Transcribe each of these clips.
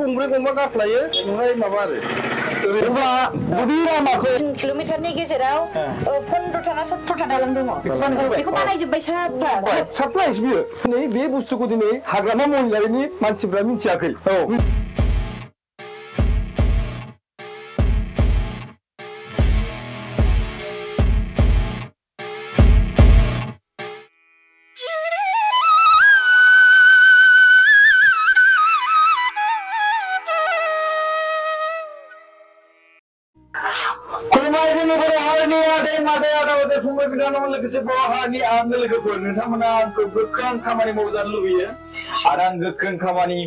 गंब्रै गंबा गाफ्लायो ओमफ्राय माबा आरो अब्ला बबे लामाखौ किल'मिटारनि गेजेराव 15 ना 17 दालां दङ बेखौ बानायजोब्बाय साफा सारप्राइज बियो नै बे बुस्थुखौ दिनै हाग्रामा महिलारिनि मानसिफ्रा मिथियाखै फंबाय बिनानाव लोगोसे बर' हारिनि आंगो लोगोफोर नोंथांमोना आंखौ गोख्रों खामानि मावजानो लुबैयो आरो आं गोख्रों खामानि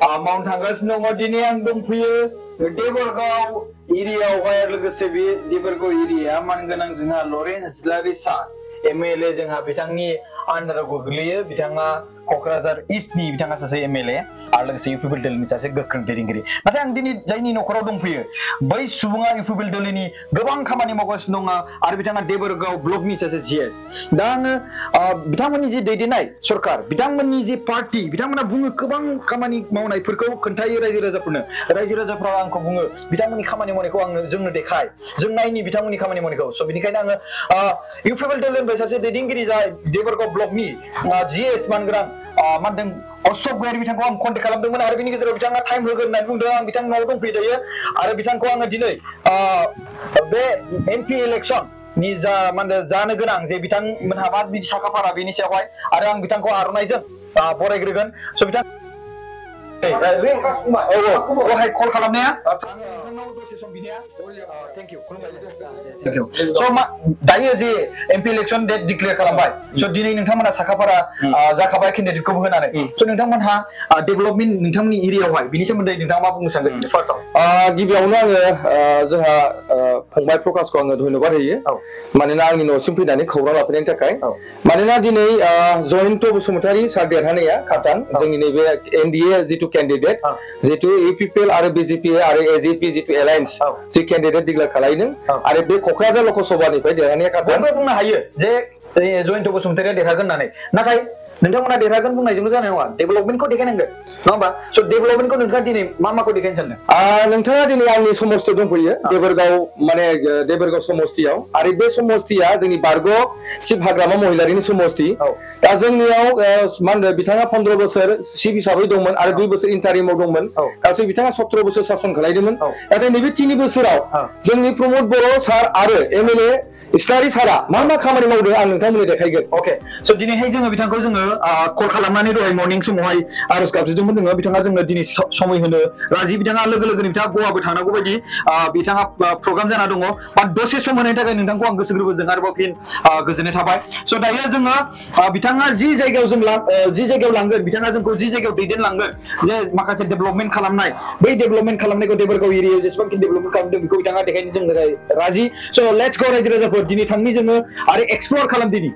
मावनो थांगासिनो दङ दिनै आं दंफैयो देबरगाव एरियायावहाय लोगोसे बे देबरगाव एरियाया मानगोनां जोंहा लरेन्स इस्लारि सार एमएलए जोंहा बिथांनि आन्दाराव गोग्लैयो बिथाङा क'क्राझार इस्टनि बिथाङा सासे एमएलए आरो लोगोसे इउपिपिएल दलनि सासे गोख्रों दैदेनगिरि नाथाय आं दिनै जायनि न'खराव दंफैयो बै सुबुङा इउपिपिएल दलनि गोबां खामानि मावगासिनो दङ आरो बिथाङा देबरगाव ब्लकनि सासे जिएस दा आङो बिथांमोननि जि दैदेननाय सरकार बिथांमोननि जि पार्टी बिथांमोना बुङो गोबां खामानि मावनायफोरखौ खोन्थायो रायजो राजाफोरा आंखौ बुङो बिथांमोननि खामानि मावनायखौ आंनो जोंनो देखाय जों नायनि बिथांमोननि खामानि मावनायखौ स' बेनिखायनो आङो इउपिपिएल दलनिफ्राय सासे दैदेनगिरि जाय देबरगाव ब्लकनि जिएस मानगोनां मानदों अशोक गयारि बिथांखौ आं कन्टेक्ट खालामदोंमोन आरो बिनि गेजेराव बिथाङा टाइम होगोन होननानै बुंदों आं बिथांनि न'आव दंफैयो दायो आरो बिथांखौ आङो दिनै बे एमपि इलेक्सन नि जा माने जानो गोनां जे बिथांमोनहा मा बिदि साखाफारा बेनि सायावहाय आरो आं बिथांखौ आर'नाइजों बरायग्रोगोन स' बिथां औ कल खालामनाया दायो जे एमपि इलेक्सन डेट डिक्लेयार खालामबाय स' दिनै नोंथांमोना साखाफारा जाखाबाय केन्डिडेटखौबो होनानै स' नोंथांमोनहा डेभेलपमेन्ट नोंथांमोननि एरियायावहाय बिनि सोमोन्दै नोंथाङा मा बुंनो सानगोन फार्स्टआव गिबियावनो आङो जोंहा फंबाय प्रकाशखौ आङो धन्यबाद होयो मानोना आंनि न'सिम फैनानै खौरां लाफैनायनि थाखाय मानोना दिनै जयन्त बसुमतारी सार देरहानाया खारदां जोंनि नैबे एनडिए जिथु कैंडिडेट जितु यूपीपीएल आरो बीजेपी आरो एजेपी जितु एलायंस जि कैंडिडेट डिक्लेयार खालामदों आरो बे क'क्राझार लकसभानिफ्राय देरहानाया खारदां बुंनो हायो जे जयन्त बसुमतारीया देरहागोन होननानै नाथाय नोंथांमोना देरहागोन बुंनायजोंल' जानाय नङा डेभेलपमेन्टखौ देखायनांगोन नङा होमबा स' डेभेलपमेन्टखौ नोंथाङा दिनै मा देखायनो सानदों नोंथाङा दिनै आंनि समस्थियाव दंफैयो देबरगाव माने देबरगाव समस्थियाव आरो बे समस्थिया जोंनि बारग' शिब हाग्रामा महिलारिनि समस्ति दा जोंनियाव मा होनो बिथाङा 15 बोसोर शिब हिसाबै दंमोन आरो 2 बोसोर इन्टारिमाव दंमोन गासै बिथाङा 17 बोसोर शासन खालामदोंमोन नाथाय नैबे 3 बोसोराव जोंनि प्रमोद बर' सार आरो एमएलए इस्लारि सारा मा खामानि मावदों आं नोंथांमोननो देखायगोन अके स' दिनैहाय जोङो बिथांखौ जोङो कल खालामनानै दहाय मर्निं समावहाय आरज गाबज्रिदोंमोन जोङो बिथाङा जोंनो दिनै समय होनो राजि बिथाङा लोगो लोगोनो बिथाङा गवाबो थांनांगौ बायदि बिथाङा प्रग्राम जाना दङ बा दसे सम होनायनि थाखाय नोंथांखौ आं गोसो गोरबोजों आरोबाव फिन गोजोननाय थाबाय स' दायो जोङो बिथाङा जि जायगायाव लांगोन बिथाङा जोंखौ जि जायगायाव दैदेनलांगोन जे माखासे डेभेलपमेन्ट खालामनाय बै डेभेलपमेन्ट खालामनायखौ देबरगाव एरियायाव जेसेबांखि डेभेलपमेन्ट खालामदों बेखौ बिथाङा देखायनो जों राजि स' लेट्स गो रायजो राजाफोर दिनै थांनि जोङो आरो एक्सप्लर खालामदिनि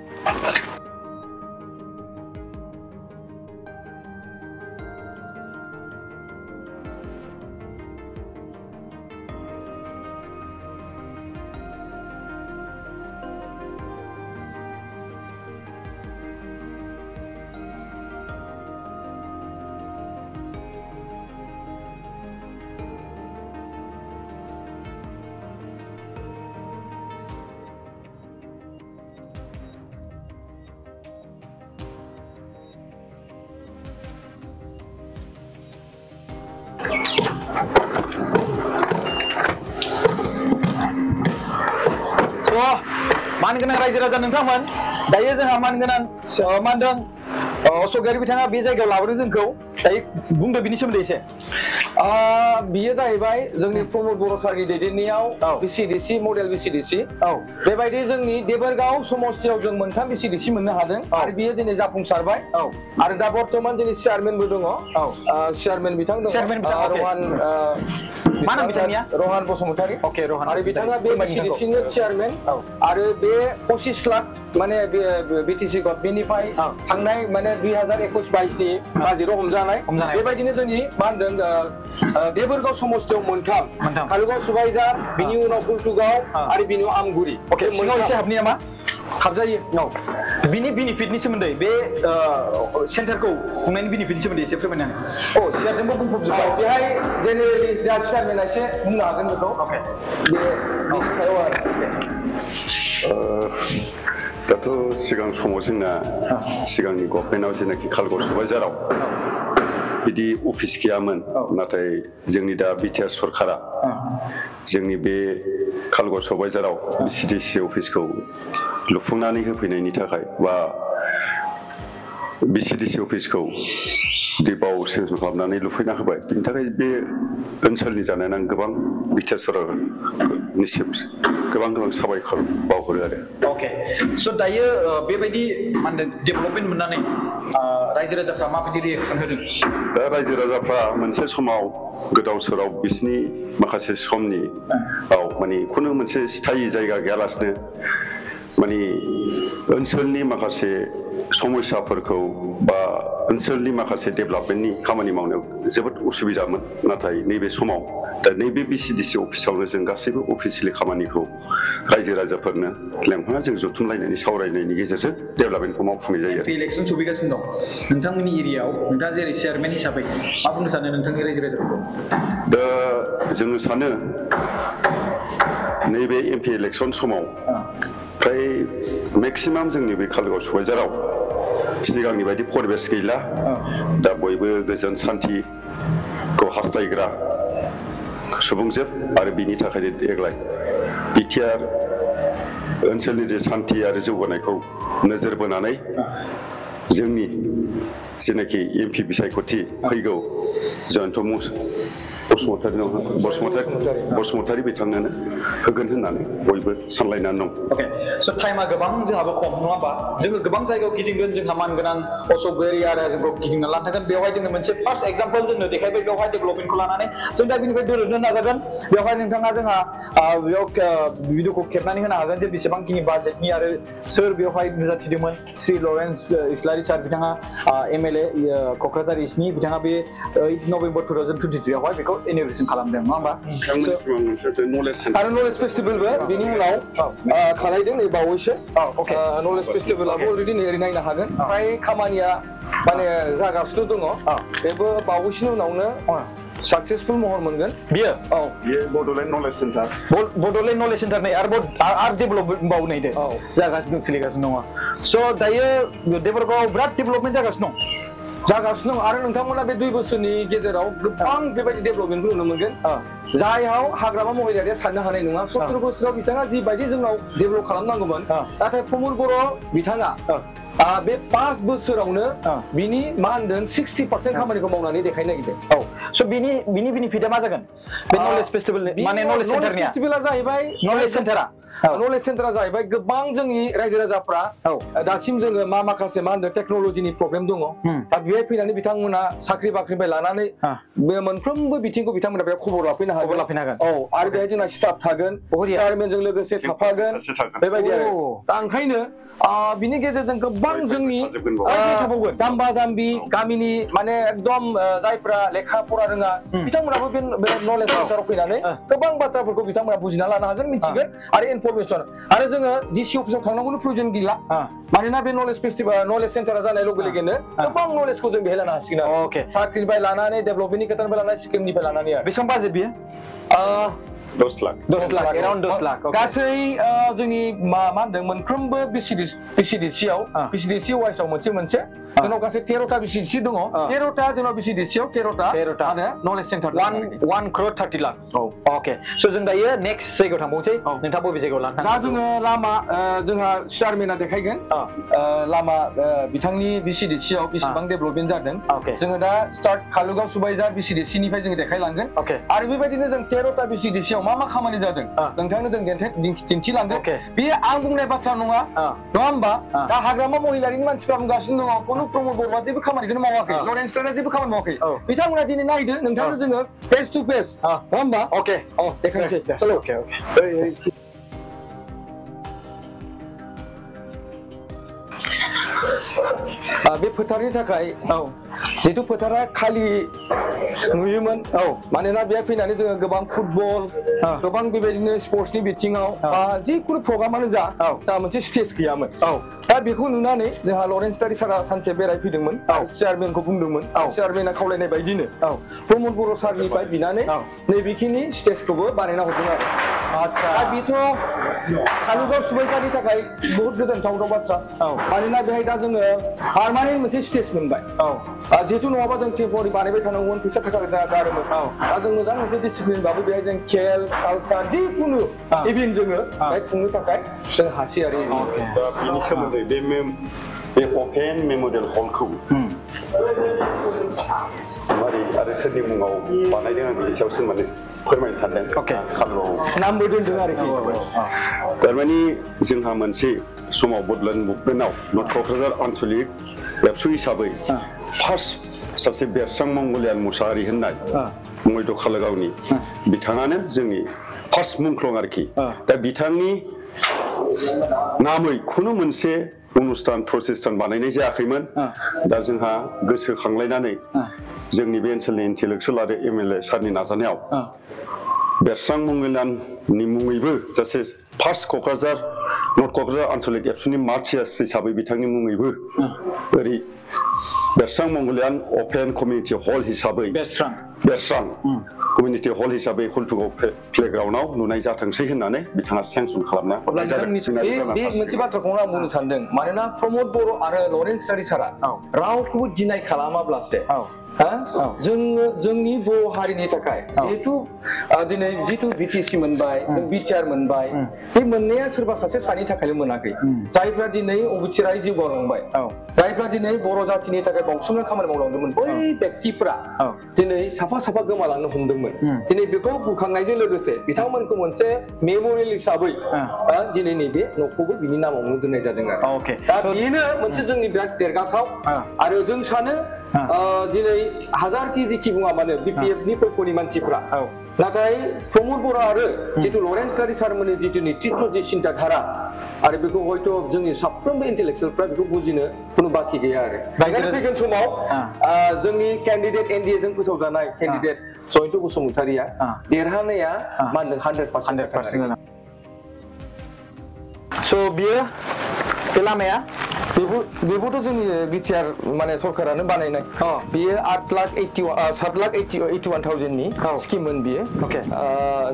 मानगोनां रायजो राजा नोंथांमोन दायो जोंहा मानगोनां मानदों अशोक गयारि बिथाङा बे जायगायाव लाबोदों जोंखौ दायो बुंदो बिनि सोमोन्दै एसे बियो जाहैबाय जोंनि प्रमोद बर' सारनि दैदेननायाव बिसिडिसि मडेल बिसिडिसि बेबायदि जोंनि देबरगाव समस्तियाव जों मोनथाम बिसिडिसि मोननो हादों आरो बियो दिनै जाफुंसारबाय आरो दा बर्तमान जोंनि चेयारमेनबो दङ चेयारमेन बिथां दङ मा नाम बिथांनिया रहान बसुमतारी अके रहान आरो बिथाङा बे बिसिडिसिनि चेयारमेन आरो बे 25 लाख माने बिटिसि गभर्नमेन्टनिफ्राय थांनाय माने 2021-22 नि बाजेटआव हमजानाय बेबायदिनो जोंनि मा होनदों देबरगाव समस्तियाव मोनथाम कालगाव सुबाइजार बिनि उनाव कुलटुगाव आरो बिनि उनाव आमगुरि अके सिङाव एसे हाबनि नामा हाबजायो औ बिनि बेनिफिटनि सोमोन्दै बे सेन्टारखौ खुंनायनि बेनिफिटनि सोमोन्दै एसे फोरमायना हो औ सियारजोंबो बुंफबजोब्बाय बेहाय जेनेरेलि जा चेयारमेना एसे बुंनो हागोन बेखौ अके बेनि सायाव आरो दाथ' सिगां समाव जोंना सिगांनि गभर्नमेन्टआव जेनाखि कालगड़ सबाइझाराव बिदि अफिस गैयामोन नाथाय जोंनि दा बिटिआर सरकारा जोंनि बे कालगड़ सबाइझाराव बिसिडिसि अफिसखौ लुफुंनानै होफैनायनि थाखाय बा बिसिडिसि अफिसखौ दिबाव सेंसन खालामनानै लुफैना होबाय बिनि थाखाय बे ओनसोलनि जानानै आं गोबां बिटिआर सरकारनिसिम गोबां साबायखर बावहरो आरो अके स' दायो बेबायदि मा होनदों डेभेलपमेन्ट मोननानै रायजो राजाफ्रा माबायदि रिएक्सन होदों दा रायजो राजाफ्रा मोनसे समाव गोदाव सोराव बिसिनि माखासे समनि माने खुनु मोनसे स्थायि जायगा गैयालासिनो माने ओनसोलनि माखासे समस्याफोरखौ बा ओनसोलनि माखासे डेभेलपमेन्टनि खामानि मावनायाव जोबोद उसुबिदामोन नाथाय नैबे समाव दा नैबे बिसिडिसि अफिसावनो जों गासैबो अफिसियेलि खामानिखौ रायजो राजाफोरनो लेंहरना जों जथुमलायनायनि सावरायनायनि गेजेरजों डेभेलपमेन्टखौ मावफुंनाय जायो आरो इलेक्सन सफैगासिनो दं नोंथांमोननि एरियायाव नोंथाङा जेरै चेयारमेन हिसाबै मा बुंनो सानो नोंथांनि रायजो राजाफोरखौ दा जोङो सानो नैबे एमपि इलेक्सन समाव फ्राय मेक्सिमाम जोंनि बे कालगड़ सबाइझाराव सिगांनि बायदि परिबेस गैला दा बयबो गोजोन सान्थिखौ हास्थायग्रा सुबुंजोब आरो बिनि थाखायनो देग्लाय बिटिआर ओनसोलनि जे सान्थि आरो जौगानायखौ नोजोर बोनानै जोंनि जेनाखि एमपि बिसायख'थि फैगौ जयन्त बसुमतारी बिथांनोनो होगोन होननानै बयबो सानलायनानै दं अके स' टाइमा गोबां जोंहाबो खम नङा होमबा जोङो गोबां जायगायाव गिदिंगोन जोंहा मानगोनां अशक गयारि आरो जोंखौ गिदिंना लानो थागोन बेवहाय जोङो मोनसे फार्स्ट एग्जाम्पल जोंनो देखायबाय बेवहाय डेभेलपमेन्टखौ लानानै जों दा बिनिफ्राय दोरोदनो नाजागोन बेवहाय नोंथाङा जोंहा बेयाव भिडिअखौ खेबनानै होनो हागोन जे बेसेबांखिनि बाजेटनि आरो सोर बेवहाय नुजाथिदोंमोन श्री लरेन्स इस्लारि सार बिथाङा एमएलए क'क्राझार इस्टनि बिथाङा बे 8 नभेम्बर 2023 आवहाय बेखौ इन'ग्रेसन खालामदों नङा होमबा आरो नलेज फेस्टिभेलबो बिनि उनाव खालायदों नै बावैसो नलेज फेस्टिभेलाबो अलरेडि ओरै नायनो हागोन फ्राय खामानिया माने जागासिनो दङ बेबो बावैसोनि उनावनो सक्सेसफुल महर मोनगोन बियो Bodoland knowledge centre Bodoland knowledge centre नै आरो डेभेलपमेन्ट बावनाय दे जागासिनो दं सोलिगासिनो दङ स' दायो देबरगावआव बिराद डेभेलपमेन्ट जागासिनो दं आरो नोंथांमोना बे 2 बोसोरनि गेजेराव गोबां बेबायदि डेभेलपमेन्टखौ नुनो मोनगोन जायहाव हाग्रामा महिलारिया साननो हानाय नङा 70 बोसोराव बिथाङा जिबायदि जोंनाव डेभेलप खालामनांगौमोन नाथाय प्रमद बर' बिथाङा बे 5 बोसोरावनो बिनि मा होनदों 60% खामानिखौ मावनानै देखायनो नागिरदों स' बिनि बेनिफिटआ मा जागोन बे नलेज फेस्टिभेलनि माने नलेज सेन्टारनिया फेस्टिभेला जाहैबाय नलेज सेन्टारा नलेज सेन्टारा जाहैबाय गोबां जोंनि रायजो राजाफ्रा दासिम जोङो माखासे मा होनदों टेक्न'लजिनि प्रब्लेम दङ दा बेहाय फैनानै बिथांमोना साख्रि बाख्रिनिफ्राय लानानै बे मोनफ्रोमबो बिथिंखौ बिथांमोना बेयाव खबर लाफैनो हागोन आरो बेहाय जोंना स्टाफ थागोन चेयारमेनजों लोगोसे थाफागोन बेबायदि आरो दा ओंखायनो बिनि गेजेरजों गोबां जोंनि जाम्बा जाम्बि गामिनि माने एकदम जायफ्रा लेखा फरा रोङा बिथांमोनाबो बे नलेज सेन्टाराव फैनानै गोबां बाथ्राफोरखौ बिथांमोना बुजिना लानो हागोन मिथिगोन आरो इनफरमेसन आरो जोङो डिसि अफिसाव थांनांगौनि प्रयोजन गैला मानोना बे नलेज फेस्टिभेल नलेज सेन्टारा जानाय लोगो लोगोनो गोबां नलेजखौ जों बेहाय लानो हासिगोन आरो साख्रिनिफ्राय लानानै डेभेलपमेन्टनि खोथानिफ्राय लानानै स्किमनिफ्राय लानानै बेसेबां बाजेट बियो 10 लाख एराउन्ड 10 लाख गासै जोंनि मा होनदों मोनफ्रोमबो बिसिडिसिआव बिसिडिसि वाइसआव मोनसे जोंनाव गासै 13टा बिसिडिसि दङ 13टा जोंनाव बिसिडिसिआव 13टा आरो नलेज सेन्टार 1 crore 30 लाख अके स' जों दायो नेक्स्ट जायगायाव थांबावनोसै नोंथाङा बबे जायगायाव लानो दा जोङो लामा जोंहा चेयारमेना देखायगोन लामा बिथांनि बिसिडिसिआव बेसेबां डेभेलपमेन्ट जादों जोङो दा स्टार्ट कालुगाव सुबाइझार बिसिडिसिनिफ्राय जोङो देखायलांगोन आरो बेबायदिनो जों 13टा बिसिडिसिआव मा खामानि जादों नोंथांनो जों दिन्थिलांगोन बेयो आं बुंनाय बाथ्रा नङा होमबा दा हाग्रामा महिलारिनि मानसिफ्रा बुंगासिनो दङ खुनु प्रमद बर'आ जेबो खामानिखौनो मावाखै लरेन्स रायना जेबो खामानि मावाखै बिथांमोना दिनै नायदो नोंथांनो जोङो फेस टु फेस नङा होमबा देखायनोसै बे फोथारनि थाखाय जिहेतु फोथारा खालि नुयोमोन मानोना बेयाव फैनानै जोङो गोबां फुटबल गोबां बेबायदिनो स्पर्ट्सनि बिथिङाव जिखुनु प्रग्रामानो जा जोंहा मोनसे स्टेज गैयामोन दा बेखौ नुनानै जोंहा लरेन्स स्टारि सारा सानसे बेरायफैदोंमोन चेयारमेनखौ बुंदोंमन चेयारमेना खावलायनाय बायदिनो प्रमद बर' सारनिफ्राय बिनानै नैबेखिनि स्टेजखौबो बानायना हरदों आरो दा बेथ' कालुगाव सुबायटानि थाखाय बहुत गोजोनथाव बाथ्रा मानोना बेहाय दा जोङो पार्मानेन्ट मोनसे स्टेज मोनबाय जिहेतु नङाबा जों टेम्परारि बानायबाय थानांगौमोन फैसा थाखा गारोमोन दा जों मोजां मोनसे डिसिप्लिन बाबो बेहाय जों खेल कालचार जिखुनु इभेन्ट जोङो बेहाय खुंनो थाखाय जों हासै आरो दा बेनि सोमोन्दै बे अपेन मेम'रियेल हलखौ मारै आरो सोरनि मुङाव बानायदों आं बेनि सायावसो माने फोरमायनो सानदों खालुगाव नामबो दोनदों आरोखि थारमाने जोंहा मोनसे समाव बडलेण्ड मुभमेन्टआव नर्थ क'क्राझार आन्चलिक एबसु हिसाबै फार्स्ट सासे बेरस्रां मंगलियान मुसाहारि होननाय मैद' कालुगावनि बिथाङानो जोंनि फार्स्ट मुंख्लं आरोखि दा बिथांनि नामै खुनु मोनसे अनुस्थान प्रसेस्टान बानायनाय जायाखैमोन दा जोंहा गोसोखांलायनानै जोंनि बे ओनसोलनि इन्टेलेक्सुयेल आरो एमएलए सारनि नाजानायाव बेरस्रां मंगलियाननि मुङैबो सासे फार्स्ट क'क्राझार नर्थ क'क्राझार आन्चलिक एबसुनि मार्चियार्स हिसाबै बिथांनि मुङैबो ओरै बेरस्रां मंगलियान अपेन कमिउनिटि हल हिसाबै बेरस्रां कमिउनिटि हल हिसाबै हलथुगाव प्लेग्राउन्डआव नुनाय जाथोंसै होननानै बिथाङा सेंसन खालामना बे मोनसे बाथ्राखौनो आं बुंनो सानदों मानोना प्रमद बर' आरो लरेन्स स्टारि सारा रावखौबो डिनाय खालामाब्लासो जोंनि बर' हारिनि थाखाय जिहेतु दिनै जितु बिटिसि मोनबाय जों बिटिआर मोनबाय बे मोननाया सोरबा सासे सानि थाखायल' मोनाखै जायफ्रा दिनै अबिथिरायै जिउ गारलांबाय जायफ्रा दिनै बर' जाथिनि थाखाय बावसोमनो खामानि मावलांदोंमोन बै बेक्तिफोरा दिनै साफा साफा गोमालांनो हमदोंमोन दिनै बेखौ बुखांनायजों लोगोसे बिथांमोनखौ मोनसे मेम'रियेल हिसाबै दिनै नैबे न'खौबो बिनि नामावनो दोननाय जादों आरो दा बेनो मोनसे जोंनि बिराद देरगाथाव आरो जों सानो दिनै हाजारखि जेखि बुङा मानो बिपिएफनि पक्षनि मानसिफ्रा नाथाय प्रमद बर' आरो जितु लरेन्स स्टारि सारमोननि जितु नेतृत्व जि सिन्ताधारा आरो बेखौ हयथ' जोंनि साफ्रोमबो इन्टेलेक्सुयेलफ्रा बेखौ बुजिनो खुनु बाखि गैया आरो दायो फैगोन समाव जोंनि केन्डिडेट एनडिए जों फोसावजानाय केन्डिडेट जयन्त बसुमतारिया देरहानाया मा होनदों 100%। स' बियो बे लामाया बेबोथ' जोंनि बिटिआर माने सरकारानो बानायनाय बियो 7,81,000नि स्किममोन बियो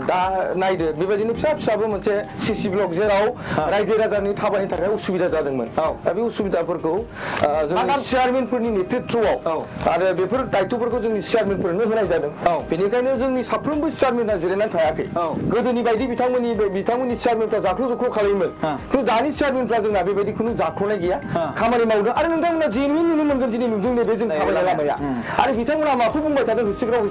दा नायदो बेबायदिनो फिसा फिसाबो मोनसे सिसि ब्लक जेराव रायजो राजानि थाबायनो थाखाय उसुबिदा जादोंमोन दा बे उसुबिदाफोरखौ जोंनि चेयारमेनफोरनि नेतृत्वआव आरो बेफोर दायित्वफोरखौ जोंनि चेयारमेनफोरनो होनाय जादों बेनिखायनो जोंनि साफ्रोमबो चेयारमेना जिरायनानै थायाखै गोदोनि बायदि बिथांमोननि चेयारमेनफ्रा जाख्ल' जुख्ल' खालायोमोन खिन्थु दानि चेयारमेनफ्रा जोंना बेबायदि खुनु जाख्ल'नाय गैया खामानि मावदों आरो नोंथांमोना जेनुइन नुनो मोनगोन दिनै नुदों नैबे जों थाबायनाय लामाया आरो बिथांमोना माखौ बुंबाय थादों होसिग्राव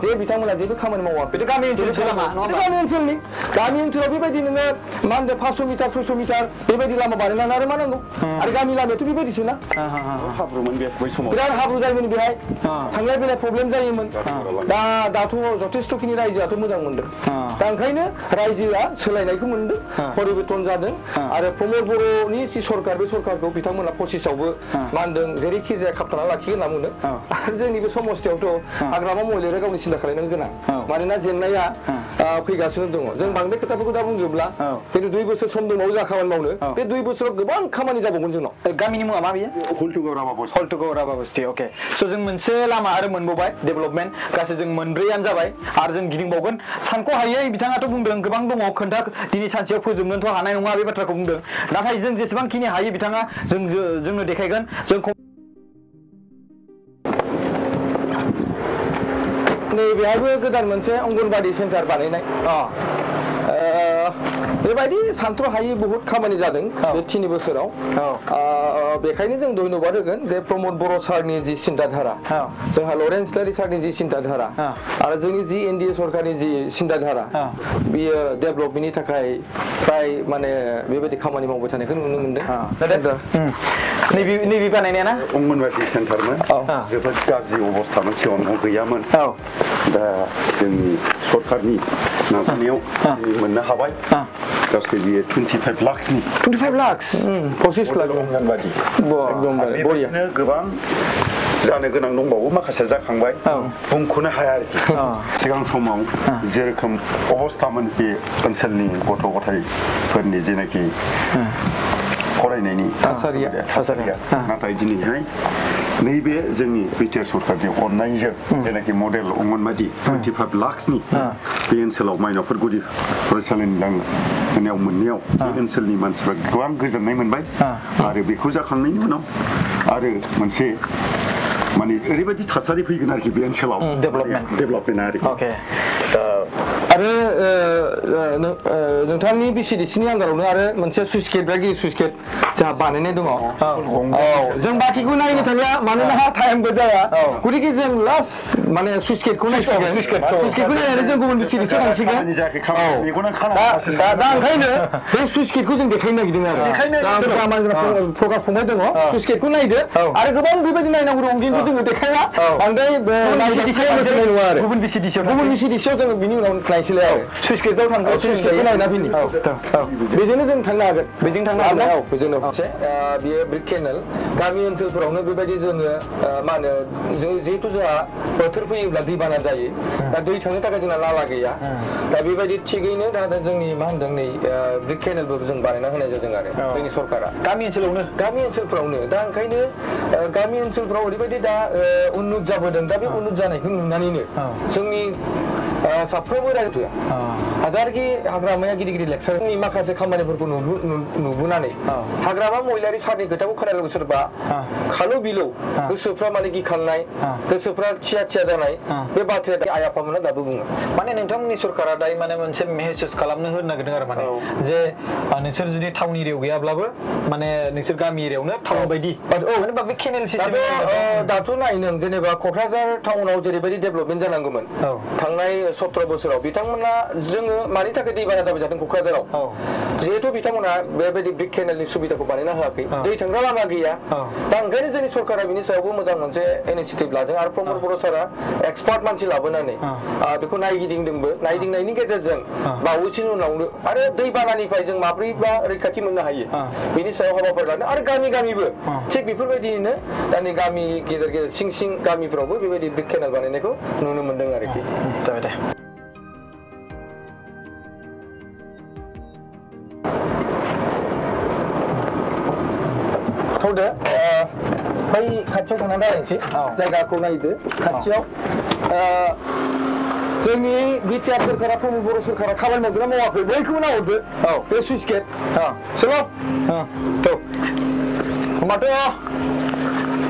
जे बिथांमोना जेबो खामानि मावा बे गामि ओनसोलनि गामि ओनसोलाव बेबायदि नोङो मा होनदों 500 मिटार 600 मिटार बेबायदि लामा बानायनानै आरो मा नांगौ आरो गामि लामायाथ' बेबायदिसो ना हाब्रुमोन बे बै समाव बिराद हाब्रु जायोमोन बेहाय थांलाय फैलाय प्रब्लेम जायोमोन दाथ' जथेस्थ'खिनि रायजोआथ' मोजां मोनदों दा ओंखायनो रायजोआ सोलायनायखौ मोनदों परिबर्तन जादों आरो प्रमद बर'नि जि सरकार बे सरकारखौ बिथांमोना 25आवबो मा होनदों जेरैखि जाया खाबथाना लाखिगोन होनना बुंदों आरो जोंनि बे समस्थियावथ' हाग्रामा महिलाया गावनि सिन्था खालामनो गोनां मानोना जेंनाया फैगासिनो दङ जों बांद्राय खोथाफोरखौ दा बुंजोबला खिन्थु 2 बोसोर सम दंबावो जोंहा खामानि मावनो बे 2 बोसोराव गोबां खामानि जाबावगोन जोंनाव गामिनि मुङा मा बेयो हलथुगाव रामा बस्ति अके स' जों मोनसे लामा आरो मोनबावबाय डेभेलपमेन्ट गासै जों मोनब्रैयानो जाबाय आरो जों गिदिंबावगोन सानख' हायै बिथाङाथ' बुंदों गोबां दङ खोन्था दिनै सानसेयाव फोजोबनोथ' हानाय नङा बे बाथ्राखौ बुंदों नाथाय जों जेसेबांखिनि हायो बिथाङा जोंनो देखायगोन जों नै बेहायबो गोदान मोनसे अंगनबादि सेन्टार बानायनाय बेबायदि सानथ्र' हायै बहुत खामानि जादों बे 3 बोसोराव बेखायनो जों धन्यबाद होगोन जे प्रमद बर' सारनि जि सिन्ताधारा जोंहा लरेन्स स्टारि सारनि जि सिन्ताधारा आरो जोंनि जि एनडिए सरकारनि जि सिन्ताधारा बियो डेभेलपमेन्टनि थाखाय फ्राय माने बेबायदि खामानि मावबाय थानायखौ नुनो मोनदों नैबे बानायनाया ना अंगनबादि सेन्टारमोन जोबोद गाज्रि अबस्थामोन सिगाङाव गैयामोन दा जोंनि सरकारनि नाजानायाव मोननो हाबाय गासै बियो 25 लाखनि 25 लाख 25 लाख बादि एकदम बरिया बेबायदिनो गोबां जानो गोनां दंबावो माखासे जाखांबाय बुंख'नो हाया आरोखि सिगां समाव जेरोखोम अबस्थामोन बे ओनसोलनि गथ' गथायफोरनि जेनाखि फरायनायनि थासारिया नाथाय दिनैहाय नैबे जोंनि बिटिआर सरकारनि अननायजों जेनाखि मडेल अंगनबादि 25 लाखनि बे ओनसोलाव माइनावफोर गुदि फरायसालिनि होनायाव मोननायाव बे ओनसोलनि मानसिफ्रा गोबां गोजोननाय मोनबाय आरो बेखौ जाखांनायनि उनाव आरो मोनसे माने ओरैबायदि थासारि फैगोन आरोखि बे ओनसोलाव डेभेलपमेन्ट आरोखि आरो नोंथांनि बिसिडिसिनि आन्दारावनो आरो मोनसे सुइस गेट बायदि सुइस गेट जोंहा बानायनाय दङ जों बाखिखौ नायनो थांला मानोना टाइमबो जाया गतिके जों लास्ट माने सुइस गेटखौ नायसिगोन सुइस गेटखौ नायनानै जों गुबुन बिसिडिसियाव थांसिगोन दा ओंखायनो बे सुइस गेटखौ जों देखायनो नागिरदों आरो प्रकाश फंबाय दङ सुइस गेटखौ नायदो आरो गोबां बेबायदि नायनांगौ दं खिन्थु जोङो देखाया बांद्राय गुबुन बिसिडिसियाव जोङो बिनि उनाव नायसैलाय आरो सुइस गेटआव थांगोन सुइस गेटखौ नायना फैनि बेजोंनो जों थांनो हागोन बेजों थांनो हागोन बेजोंनो बियो ब्रिक केनेल गामि ओनसोलफोरावनो बेबायदि जोङो मा होनो जिहेतु जोंहा बोथोर फैयोब्ला दैबाना जायो दा दै थांनो थाखाय जोंना नाला गैया दा बेबायदि थिगैनो दा जोंनि मा होनदों नै ब्रिक केनेलबो जों बानायना होनाय जादों आरो जोंनि सरकारा गामि ओनसोलफोरावनो दा ओंखायनो गामि ओनसोलफोराव ओरैबायदि दा उन्नुत जाबोदों दा बे उन्नुत जानायखौ नुनानैनो जोंनि साफ्रोमबो रायजोआ हाजारखि हाग्रामाया गिदिर गिदिर लेक्सारनि माखासे खामानिफोरखौ नुबोनानै हाग्रामा महिलारि सारनि खोथाखौ खोनालोगो सोरबा खालु बिलौ गोसोफ्रा माने गिखांनाय गोसोफ्रा थिया थिया जानाय बे बाथ्राया आइ आफामोना दाबो बुङो माने नोंथांमोननि सरकारा दायो माने मोनसे मेसेज खालामनो होनो नागिरदों आरो माने जे नोंसोर जुदि टाउन एरियायाव गैयाब्लाबो माने नोंसोर गामि एरियायावनो टाउन बायदि माने बे केनेल सिस्टेम दाथ' नाय नों जेनेबा क'क्राझार टाउनाव जेरैबायदि डेभेलपमेन्ट जानांगौमोन थांनाय 17 बोसोराव बिथांमोना जोङो मानि थाखाय दैबाना जाबाय थादों क'क्राझाराव जिहेतु बिथांमोना बेबायदि ब्रिक केनेलनि सुबिदाखौ बानायना होआखै दै थांग्रा लामा गैया दा ओंखायनो जोंनि सरकारा बिनि सायावबो मोजां मोनसे इनिसिएटिभ लादों आरो प्रमद बर' सारा एक्सपार्ट मानसि लाबोनानै बेखौ नायगिदिंदोंबो नायदिंनायनि गेजेरजों बावैसोनि उनावनो आरो दैबानानिफ्राय जों माब्रैबा रैखाथि मोननो हायो बिनि सायाव हाबाफारि लादों आरो गामिबो थिग बेफोरबायदियैनो दानि गामि गेजेर सिं गामिफ्रावबो बेबायदि ब्रिक केनेल बानायनायखौ नुनो मोनदों आरोखि जाबाय दे थौदो बै खाथियाव थांनानै रायलायनोसै जायगाखौ नायदो खाथियाव जोंनि बिटिआर सरकारा प्रमद बर' सरकारा खामानि मावदोंना मावाखै बयखौबो नाहरदो बे सुइस गेट सल' होमबाथ'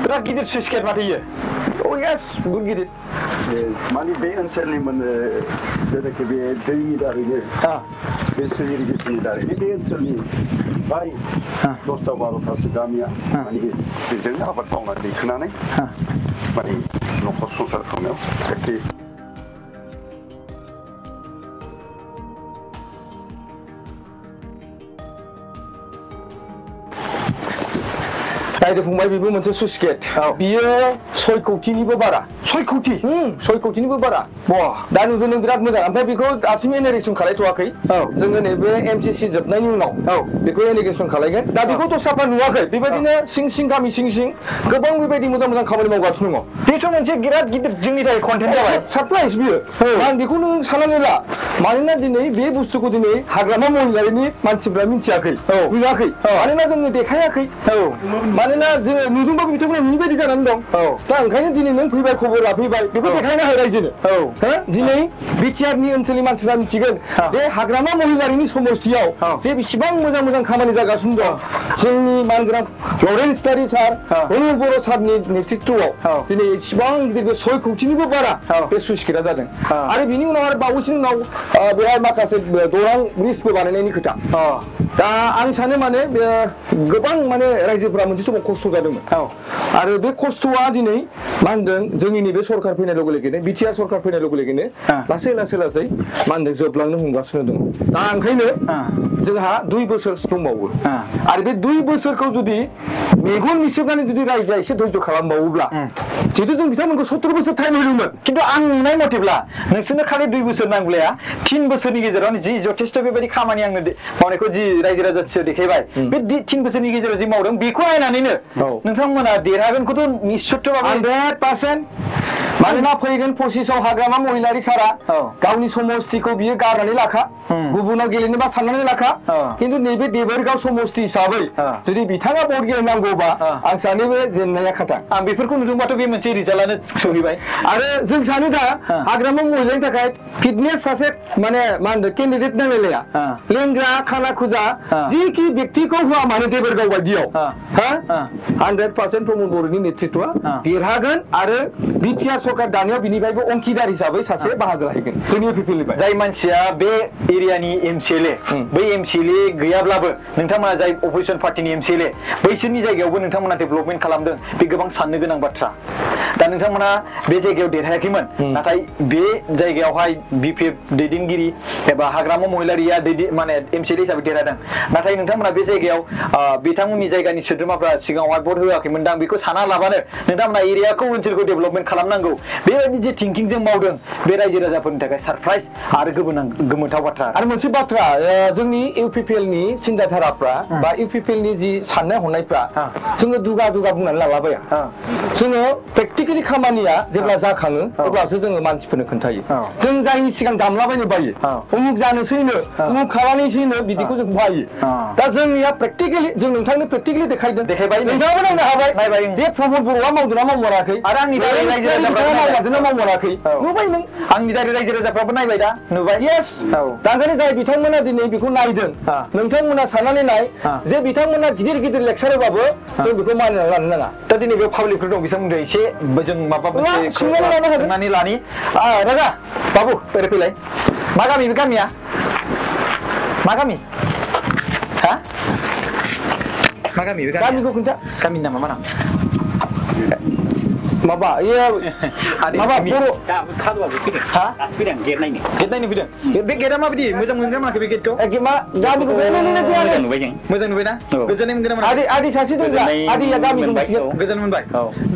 बिराद गिदिर सुइस गेट माथो इयो येस बुहुद गिदिर माने बे ओनसोलनि जेनाखि बे दैनि दारैनो बे इरिगेसननि दारैनो बे ओनसोलनि बाय 10टा 12टासो गामिया माने बेजोंनो आबाद मावनानै दैखोनानै माने न'खर संसार खालामनायाव एखे नायदो फंबाय बेबो मोनसे सुइस गेट बियो 6 कौटिनिबो बारा 6 कौटि 6 कौटिनिबो बारा दा नुदों नों बिराद मोजां ओमफ्राय बेखौ दासिम एनेरेक्सन खालायथ'वाखै जोङो नैबे एमसिसि जोबनायनि उनाव बेखौ एनेरेक्सन खालायगोन दा बेखौ दस्राफ्रा नुवाखै बेबायदिनो सिं गामि सिं गोबां बेबायदि मोजां खामानि मावगासिनो दङ बेथ' मोनसे बिराद गिदिर जोंनि थाखाय कन्टेन्ट जाबाय सारप्राइज बियो आं बेखौ नों साननानै ला मानोना दिनै बे बुस्थुखौ दिनै हाग्रामा महिलारिनि मानसिफ्रा मिथियाखै नुवाखै मानोना जोङो देखायाखै मानोना जोङो नुदोंबाबो बिथांमोना नुयिबायदि जानानै दं दा ओंखायनो दिनै नों फैबाय खबर लाफैबाय बेखौ देखायना हो रायजोनो दिनै बिटिआरनि ओनसोलनि मानसिफ्रा मिथिगोन जे हाग्रामा महिलारिनि समस्थियाव जे बेसेबां मोजां खामानि जागासिनो दं जोंनि मानगोनां लरेन्स इस्लारि सार प्रमद बर' सारनि नेतृत्वआव दिनै इसेबां गिदिर 6 कौटिनिबो बारा बे सुइस गेटआ जादों आरो बिनि उनाव आरो बावैसोनि उनाव बेहाय माखासे दौरां ब्रिजबो बानायनायनि खोथा दा आं सानो माने गोबां माने रायजोफोरा मोनसे समाव खस्थ' जादोंमोन आरो बे खस्थ'आ दिनै मा होनदों जोंनि नैबे सरखार फैनाय लोगो लोगोनो बिटिआर सरखार फैनाय लोगो लोगोनो लासै मा होनदों जोबलांनो हमगासिनो दङ दा ओंखायनो जोंहा 2 बोसोर दंबावो आरो बे 2 बोसोरखौ जुदि मेगन मिसेबनानै जुदि रायजोआ एसे धैर्य खालामबावोब्ला जिहेतु जों बिथांमोनखौ 70 बोसोर टाइम होदोंमोन खिन्थु आं नुनाय मथेब्ला नोंसोरनो खालि 2 बोसोर नांलाया 3 बोसोरनि गेजेराव जि जथेस्थ' बेबायदि खामानि आंनो मावनायखौ जि रायजो राजाफोरा देखायबाय बे 3 बोसोरनि गेजेराव जि मावदों बेखौ नायनानैनो नोंथांमोना देरहागोनखौथ' निश्चितभावे 100% मानोना फैगोन 25 आव हाग्रामा महिलारि सारा गावनि समस्तिखौ बियो गारनानै लाखा गुबुनाव गेलेनोबा साननानै लाखा खिन्थु नैबे देबोरगाव समस्ति हिसाबै जुदि बिथाङा भट गेलेनांगौबा आं सानो बे जेननाया खाथा आं बेफोरखौ नुदोंबाथ' बे मोनसे रिजाल्टआनो सहैबाय आरो जों सानो दा हाग्रामा महिलानि थाखाय फिटनेस सासे माने मा होनदों केन्डिडेट नांलायलाया लेंग्रा खाना खुजा जिखि व्यक्तिखौ होआ मानो देबोरगाव बायदियाव 100% प्रमद बर'नि नेतृत्वआ देरहागोन आरो बिटिआर सरकार दानायाव बिनिफ्रायबो अंखिदार हिसाबै सासे बाहागो लाहैगोन जोंनि इउपिपिएलनिफ्राय जाय मानसिया बे एरियानि एमसिएलए बै एमसिएलए गैयाब्लाबो नोंथांमोना जाय अपोजिसन पार्टिनि एमसिएलए बैसोरनि जायगायावबो नोंथांमोना डेभेलपमेन्ट खालामदों बे गोबां साननो गोनां बाथ्रा दा नोंथांमोना बे जायगायाव देरहायाखैमोन नाथाय बे जायगायावहाय बिपिएफ दैदेनगिरि एबा हाग्रामा महिलारिया माने एमसिएलए हिसाबै देरहादों नाथाय नोंथांमोना बे जायगायाव बिथांमोननि जायगानि सोद्रोमाफ्रा सिगाङावहाय भट होआखैमोन दां बेखौ साना लाबानो नोंथांमोना एरियाखौ ओनसोलखौ डेभेलपमेन्ट खालामनांगौ बेबायदि जे थिंकिंजों मावदों बे रायजो राजाफोरनि थाखाय सारप्राइज आरो गोमोथाव बाथ्रा आरो मोनसे बाथ्रा जोंनि इउपिपिएलनि सिन्ताधाराफ्रा बा इउपिपिएलनि जि साननाय हनायफ्रा जोङो दुगा बुंनानै लालाबाया जोङो प्रेक्टिकेलि खामानिया जेब्ला जाखाङो अब्लासो जोङो मानसिफोरनो खोन्थायो जों जायनि सिगां दामलाबायनो बायो उमुक जानोसैनो उमुक खालामनोसैनो बिदिखौ जों बायो दा जोंनिया प्रेक्टिकेलि जों नोंथांनो प्रेक्टिकेलि देखायबाय नोंथाङाबो नायनो हाबाय जे प्रमद बर'आ मावदोंना मावमाराखै आरो आंनि दारै रायजो मावदोंना मावमाराखै नुबाय नों आंनि दारै रायजो राजाफ्राबो नायबाय दा नुबाय येस दा ओंखायनो जाय बिथांमोना दिनै बेखौ नायदों नोंथांमोना साननानै नाय जे बिथांमोना गिदिर लेक्सार होबाबो जों बेखौ मानिनानै लानो नाङा दा दिनै बे पाब्लिकफोर दं बिथांमोनजों एसे जों माबा सोंनानै लानि राजा बाबु ओरै फैलाय मा गामि बे गामिया मा गामि हा मा गामि बे गामिखौ खोन्था गामिनि नामा मा नाम माबा माबा बर' हा गेट नायनो फैदों बे गेटआ माबायदि मोजां मोनगोन नामाखै बे गेटखौ गामिखौ मोजां नुबायना गोजोननाय मोनगोन नामा आदै सासे दं आदैया गामिखौ मिथिगोन गोजोन मोनबाय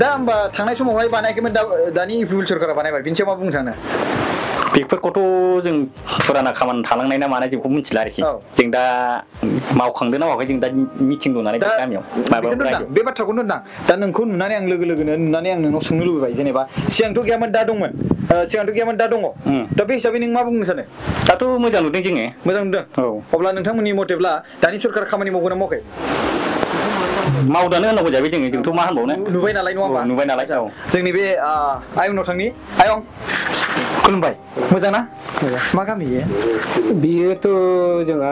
दा होमबा थांनाय समावहाय बानायाखैमोन दानि इउपिपिएल सरकारा बानायबाय बिनि सायाव मा बुंनो सानो बेफोरखौथ' जों फुराना खामानि थालांनाय ना मानाय जोंखौ मिथिला आरोखि जों दा मावखांदों ना मावाखै जों दा मिटिं दं नालाय गामियाव बे बाथ्राखौनो होनदां दा नोंखौ नुनानै आं लोगोनो नुनानै आं नोंनाव सोंनो लुबैबाय जेनेबा सिगांथ' गैयामोन दा दंमोन सिगांथ' गैयामोन दा दङ दा बे हिसाबै नों मा बुंनो सानो दाथ' मोजां नुदों जोङो मोजां नुदों अब्ला नोंथांमोननि मथेब्ला दानि सरकार खामानि मावगोन ना मावाखै मावदानो होनांगौ जाबाय जोंथ' मा होनबावनो नुबाय नालाय नङा होमबा नुबाय नालाय जोंनि बे आयंनाव थांनि आयं खुलुमबाय मोजां ना मा गामि बियोथ' जोंहा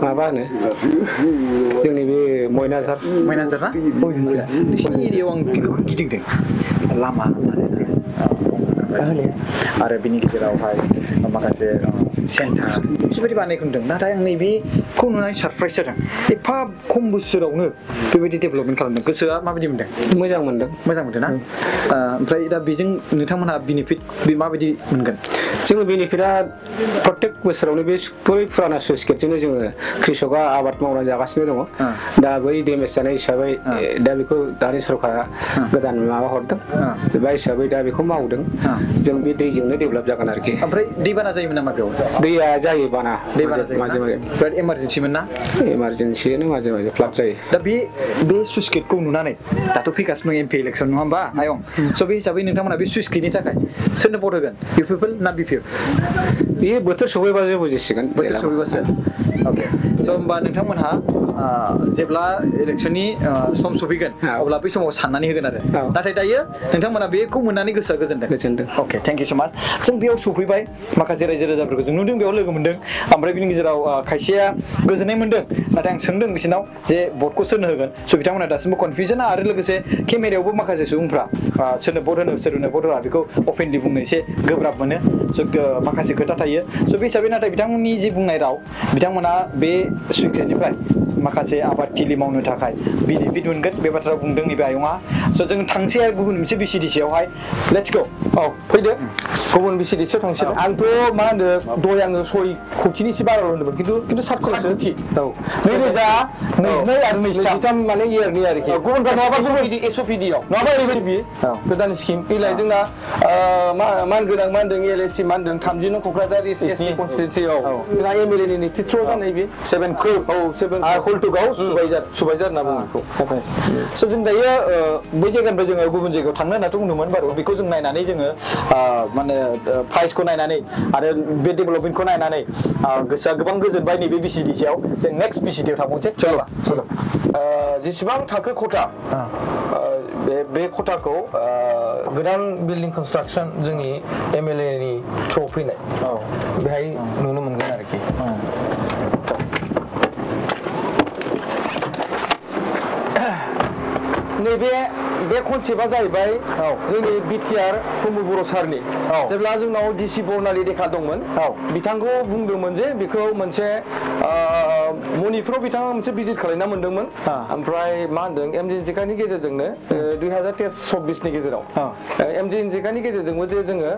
माबा होनो जोंनि बे मयनाजार ना नोंसिनि एरियायाव आं गोबां गिदिंदों लामा आरो बिनि गेजेरावहाय माखासे सेन्टार बेबायदि बानायखौ नुदों नाथाय आं नैबेखौ नुनानै सारप्राइज जादों एफा खम बोसोरावनो बेबायदि डेभेलपमेन्ट खालामदों गोसोआ माबायदि मोनदों मोजां मोनदों ना ओमफ्राय दा बेजों नोंथांमोनहा बेनिफिट माबायदि मोनगोन जोङो बेनिफिटआ प्रत्येक बोसोरावनो बे फुराना सुइस गेटजोंनो जोङो कृषकआ आबाद मावनानै जागासिनो दङ दा बै डेमेज जानाय हिसाबै दा बेखौ दानि सरकारा गोदान माबा हरदों बे हिसाबै दा बेखौ मावदों जों बे दैजोंनो डेभेलप जागोन आरोखि ओमफ्राय दैबाना जायोमोन नामा बेयाव दैया जायो बाना माझे बिराद इमारजेन्सिमोन ना इमारजेन्सियानो माझे फ्लाद जायो दा बे सुइस गेटखौ नुनानै दाथ' फैगासिनो दं एमपि इलेक्सन नङा होमबा आयं स' बे हिसाबै नोंथांमोना बे सुइस गेटनि थाखाय सोरनो भट होगोन इउपिपिएल ना बिपिएफ बेयो बोथोर सफैबासो बुजिसिगोन बोथोर सफैबासो अके स' होमबा नोंथांमोनहा जेब्ला इलेक्सननि सम सफैगोन अब्ला बै समाव साननानै होगोन आरो नाथाय दायो नोंथांमोना बेखौ मोननानै गोसोआ गोजोनदों अके थेंक इउ स' माच जों बेयाव सफैबाय माखासे रायजो राजाफोरखौ जों नुदों बेयाव लोगो मोनदों ओमफ्राय बिनि गेजेराव खायसेया गोजोननाय मोनदों नाथाय आं सोंदों बिसोरनाव जे भटखौ सोरनो होगोन स' बिथांमोना दासिमबो कनफिउजन आरो लोगोसे केमेरायावबो माखासे सुबुंफ्रा सोरनो भट होनो सोरनो भट होआ बेखौ अपेनलि बुंनो एसे गोब्राब मोनो स' माखासे खोथा थायो स' बे हिसाबै नाथाय बिथांमोननि जि बुंनाय राव बिथांमोना बे सुइकेटनिफ्राय माखासे आबादथिलि मावनो थाखाय बेनिफिट मोनगोन बे बाथ्रा बुंदों नैबे आयंआ स' जों थांसै आरो गुबुन मोनसे बिसिडिसियावहाय लेट्स गो औ फैदो गुबुन बिसिडिसियाव थांसै आंथ' मा होनो दहाय आङो 6 कौटिनि एसे बारा होनदोंमोन खिन्थु 7 कौटि औ 2022 आरो 23 माने इयारनि आरोखि गुबुनफ्रा नङाबा गुबुन एसअपिडियाव नङाबा ओरैबायदि बियो गोदान स्किम इलाय जोंना मान गोनां मा होनदों एलएससि मा होनदों 30 नं क'क्राझार एसटी कनस्टिट्युन्सियाव जोंहा एमएलए नि नेतृत्व जानाय बे 7 crore औ 7 हलटुगाव सुबायजार होनना बुङो बेखौ स' जों दायो बै जायगानिफ्राय जोङो गुबुन जायगायाव थांनो होननाथ' बुंदोंमोन बारु बेखौ जों नायनानै जोङो माने प्राइसखौ नायनानै आरो बे डेभेलपमेन्टखौ नायनानै गोसोआ गोबां गोजोनबाय नैबे बिसिडिसियाव जों नेक्स्ट बिसिडियाव थांबावनोसै चलो जेसेबां थाखो खथा बे खथाखौ गोदान बिल्डिं कनस्ट्राक्सन जोंनि एमएलए नि थ्रु फैनाय बेहाय नुनो मोनगोन आरोखि बे कनसेप्टआ जाहैबाय जोंनि बिटिआर प्रमद बर' सारनि जेब्ला जोंनाव डिसि बर्नाली रेखा दंमोन बिथांखौ बुंदोंमोन जे बेखौ मोनसे मणिपुराव बिथाङा मोनसे भिजिट खालामना मोनदोंमोन ओमफ्राय मा होनदों एमजिएनजिकानि गेजेरजोंनो 2023-24 नि गेजेराव एमजिएनजिकानि गेजेरजोंबो जे जोङो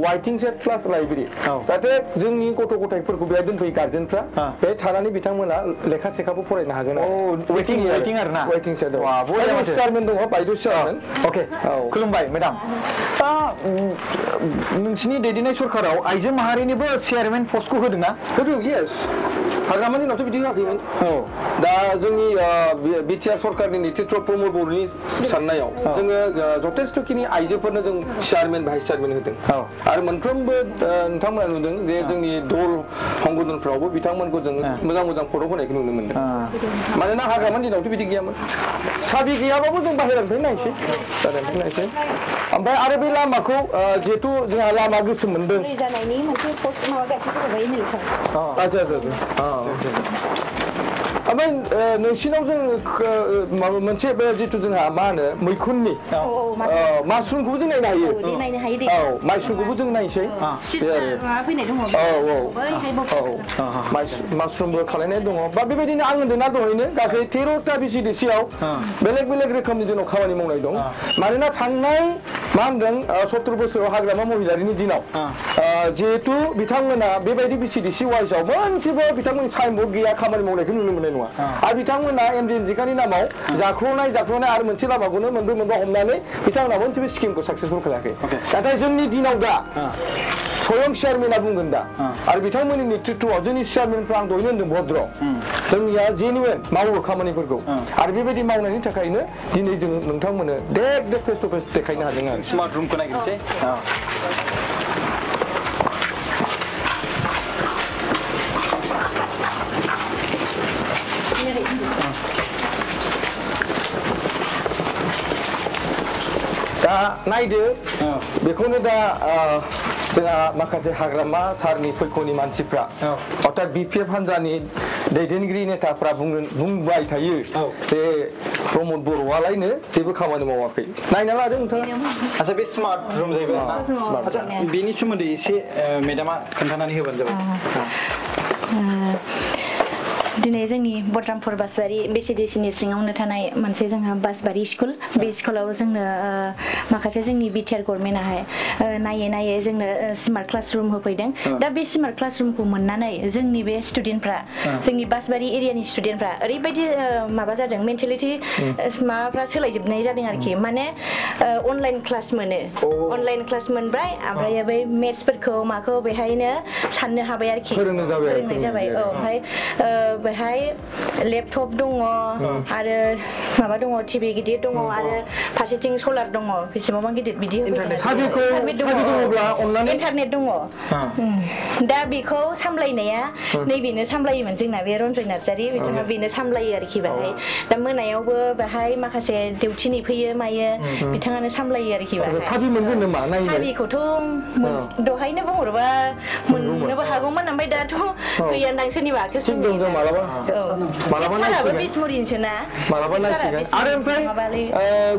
वाइटिं सेट प्लास लाइब्रेरि जाहाथे जोंनि गथ' गथायफोरखौ बेहाय दोनफैयो गार्जेनफ्रा बेहाय थानानै बिथांमोना लेखा सेखाबो फरायनो हागोन वेटिं आरोना वेटिं सेट चेयारमेन दङ बायद' चेयारमेन अके खुलुमबाय मेडाम नोंसिनि दैदेननाय सरकाराव आइजो माहारिनिबो चेयारमेन पस्टखौ होदोंना होदों येस हाग्रामानि दिनावथ' बिदि होआखैमोन दा जोंनि बिटिआर सरकारनि नेतृत्व प्रमद बर'नि साननायाव जोङो जथेस्थ'खिनि आइजोफोरनो जों चेयारमेन भाइस चेयारमेन होदों आरो मोनफ्रोमबो नोंथांमोना नुदों जे जोंनि दल हंगदनफ्रावबो बिथांमोनखौ जों मोजां फट' होनायखौ नुनो मोनदों मानोना हाग्रामानि दिनावथ' बिदि गैयामोन साबि गैयाबाबो जों बाहेरानिफ्राय नायसै ओमफ्राय आरो बे लामाखौ जिहेथु जोंहा लामा गोसोम मोनदों जानायनि मोनसे पस्ट माबा गायखेरफोरखौहाय आच्छा ओमफ्राय नोंसिनाव जों माबा मोनसे बे जिथु जोंहा मा होनो मैखुननि मासरुमखौबो जों नायनो हायो औ मासरुमखौबो जों नायसै मासरुमबो खालायनाय दङ बा बेबायदिनो आं होनदों ना दहायनो गासै 13टा बिसिडिसियाव बेलेग रोखोमनि जोंनाव खामानि मावनाय दं मानोना थांनाय मा होनदों 17 बोसोराव हाग्रामा महिलारिनि दिनाव जिहेतु बिथांमोना बेबायदि बिसिडिसि वाइजआव मोनसेबो बिथांमोननि साइनबोर्ड गैया खामानि मावनायखौ नुनो मोननाय नङा आरो बिथांमोना एमजिएनजिकानि नामाव जाख्ल'नाय आरो मोनसे लामाखौनो मोनब्रै हमनानै बिथांमोना मोनसेबो स्किमखौ साक्सेसफुल खालायाखै नाथाय जोंनि दिनाव दा स्वयं चेयारमेना बुंगोन दा आरो बिथांमोननि नेतृत्वआव जोंनि चेयारमेनफ्रा आं दहायनो होनदों भद्र जोंनिया जेनुवेन मावो खामानिफोरखौ आरो बेबायदि मावनायनि थाखायनो दिनै जों नोंथांमोननो देख फेस टु फेस देखायनो हादों आरो स्मार्ट रुमखौ नागिरनोसै दा नायदो बेखौनो दा जोंहा माखासे हाग्रामा सारनि फैख'नि मानसिफ्रा अर्थात बिपिएफ हान्जानि दैदेनगिरि नेताफ्रा बुंबाय थायो जे प्रमद बर'आलायनो जेबो खामानि मावाखै नायना लादो नोंथाङा आच्छा बे स्मार्ट रुम जाहैबाय आच्छा बेनि सोमोन्दै एसे मेडामा खोन्थानानै होबानो जाबाय दिनै जोंनि बद्रामपुर बासबारि बिसिडिसिनि सिङावनो थानाय मोनसे जोंहा बासबारि स्कुल बे स्कुलाव जोंनो माखासे जोंनि बिटिआर गभर्नमेन्टआहाय नायै जोंनो स्मार्ट क्लासरुम होफैदों दा बे स्मार्ट क्लासरुमखौ मोननानै जोंनि बे स्टुडेन्टफ्रा जोंनि बासबारि एरियानि स्टुडेन्टफ्रा ओरैबायदि माबा जादों मेन्टेलिटि माबाफ्रा सोलायजोबनाय जादों आरोखि माने अनलाइन क्लास मोनो अनलाइन क्लास मोनबाय ओमफ्राय बै मेथ्सफोरखौ माखौ बेहायनो साननो हाबाय आरोखि फोरोंनाय जाबाय औ ओमफ्राय बेहाय लेपटप दङ आरो माबा दङ टिभि गिदिर दङ आरो फारसेथिं सलार दङ बेसेबां गिदिर बिदि इन्टारनेट दङ दा बेखौ सामलायनाया नैबेनो सामलायोमोन जोंना बे रन्जय नार्जारि बिथाङा बेनो सामलायो आरोखि बेहाय दा मोनायावबो बेहाय माखासे डिउटिनि फैयो मायो बिथाङानो सामलायो आरोखि साबिखौथ' दहायनो बुंहरबा मोननोबो हागौमोन ओमफ्राय दाथ' गैयानदां सोरनिबा आखायाव थिग दं जों मालाबा साराबो बिसमुरिनसो ना मालाबा नायसिगोन आरो ओमफ्राय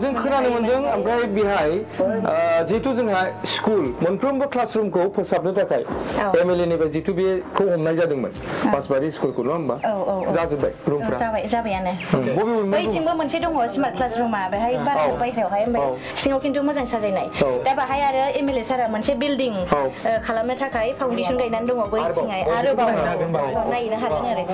जों खोनानो मोनदों ओमफ्राय बेहाय जिहेतु जोंहा स्कुल मोनफ्रोमबो क्लासरुमखौ फोसाबनो थाखाय एमएलए निफ्राय जितु बेखौ हमनाय जादोंमोन बासबारि स्कुलखौ नङा होमबा जाजोब्बाय रुमफ्रा जाबायानो बबे बैथिंबो मोनसे दङ स्मार्ट क्लासरुमा बेहाय बायह्रायावहाय ओमफ्राय सिङाव खिन्थु मोजां साजायनाय दा बाहाय आरो एमएलए सारा मोनसे बिल्डिं खालामनो थाखाय फाउन्डेसन गायनानै दङ बैथिंहाय आरोबाव नायनो हागोन आरो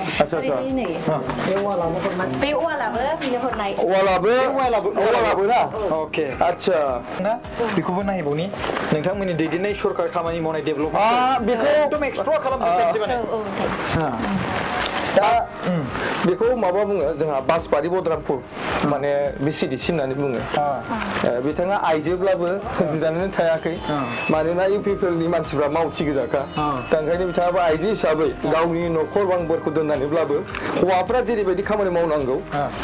बे वालाबो बिनो हरनाय वालाबो ना अके आच्छा ना बेखौबो नायबावनि नोंथांमोननि दैदेननाय सरकार खामानि मावनाय डेभेलपमेन्ट बेखौ एकदम एक्सप्लर खालामजोबनोसै माने दा बेखौ माबा बुङो जोंहा बासबारि बद्रामपुर माने बिसिडिसि होननानै बुङो बिथाङा आइजोब्लाबो जिरायनानै थायाखै मानोना इउपिपिएलनि मानसिफ्रा मावथि गोजाखा दा ओंखायनो बिथाङाबो आइजो हिसाबै गावनि न'खर बांफोरखौ दोननानैब्लाबो हौवाफोरा जेरैबायदि खामानि मावनांगौ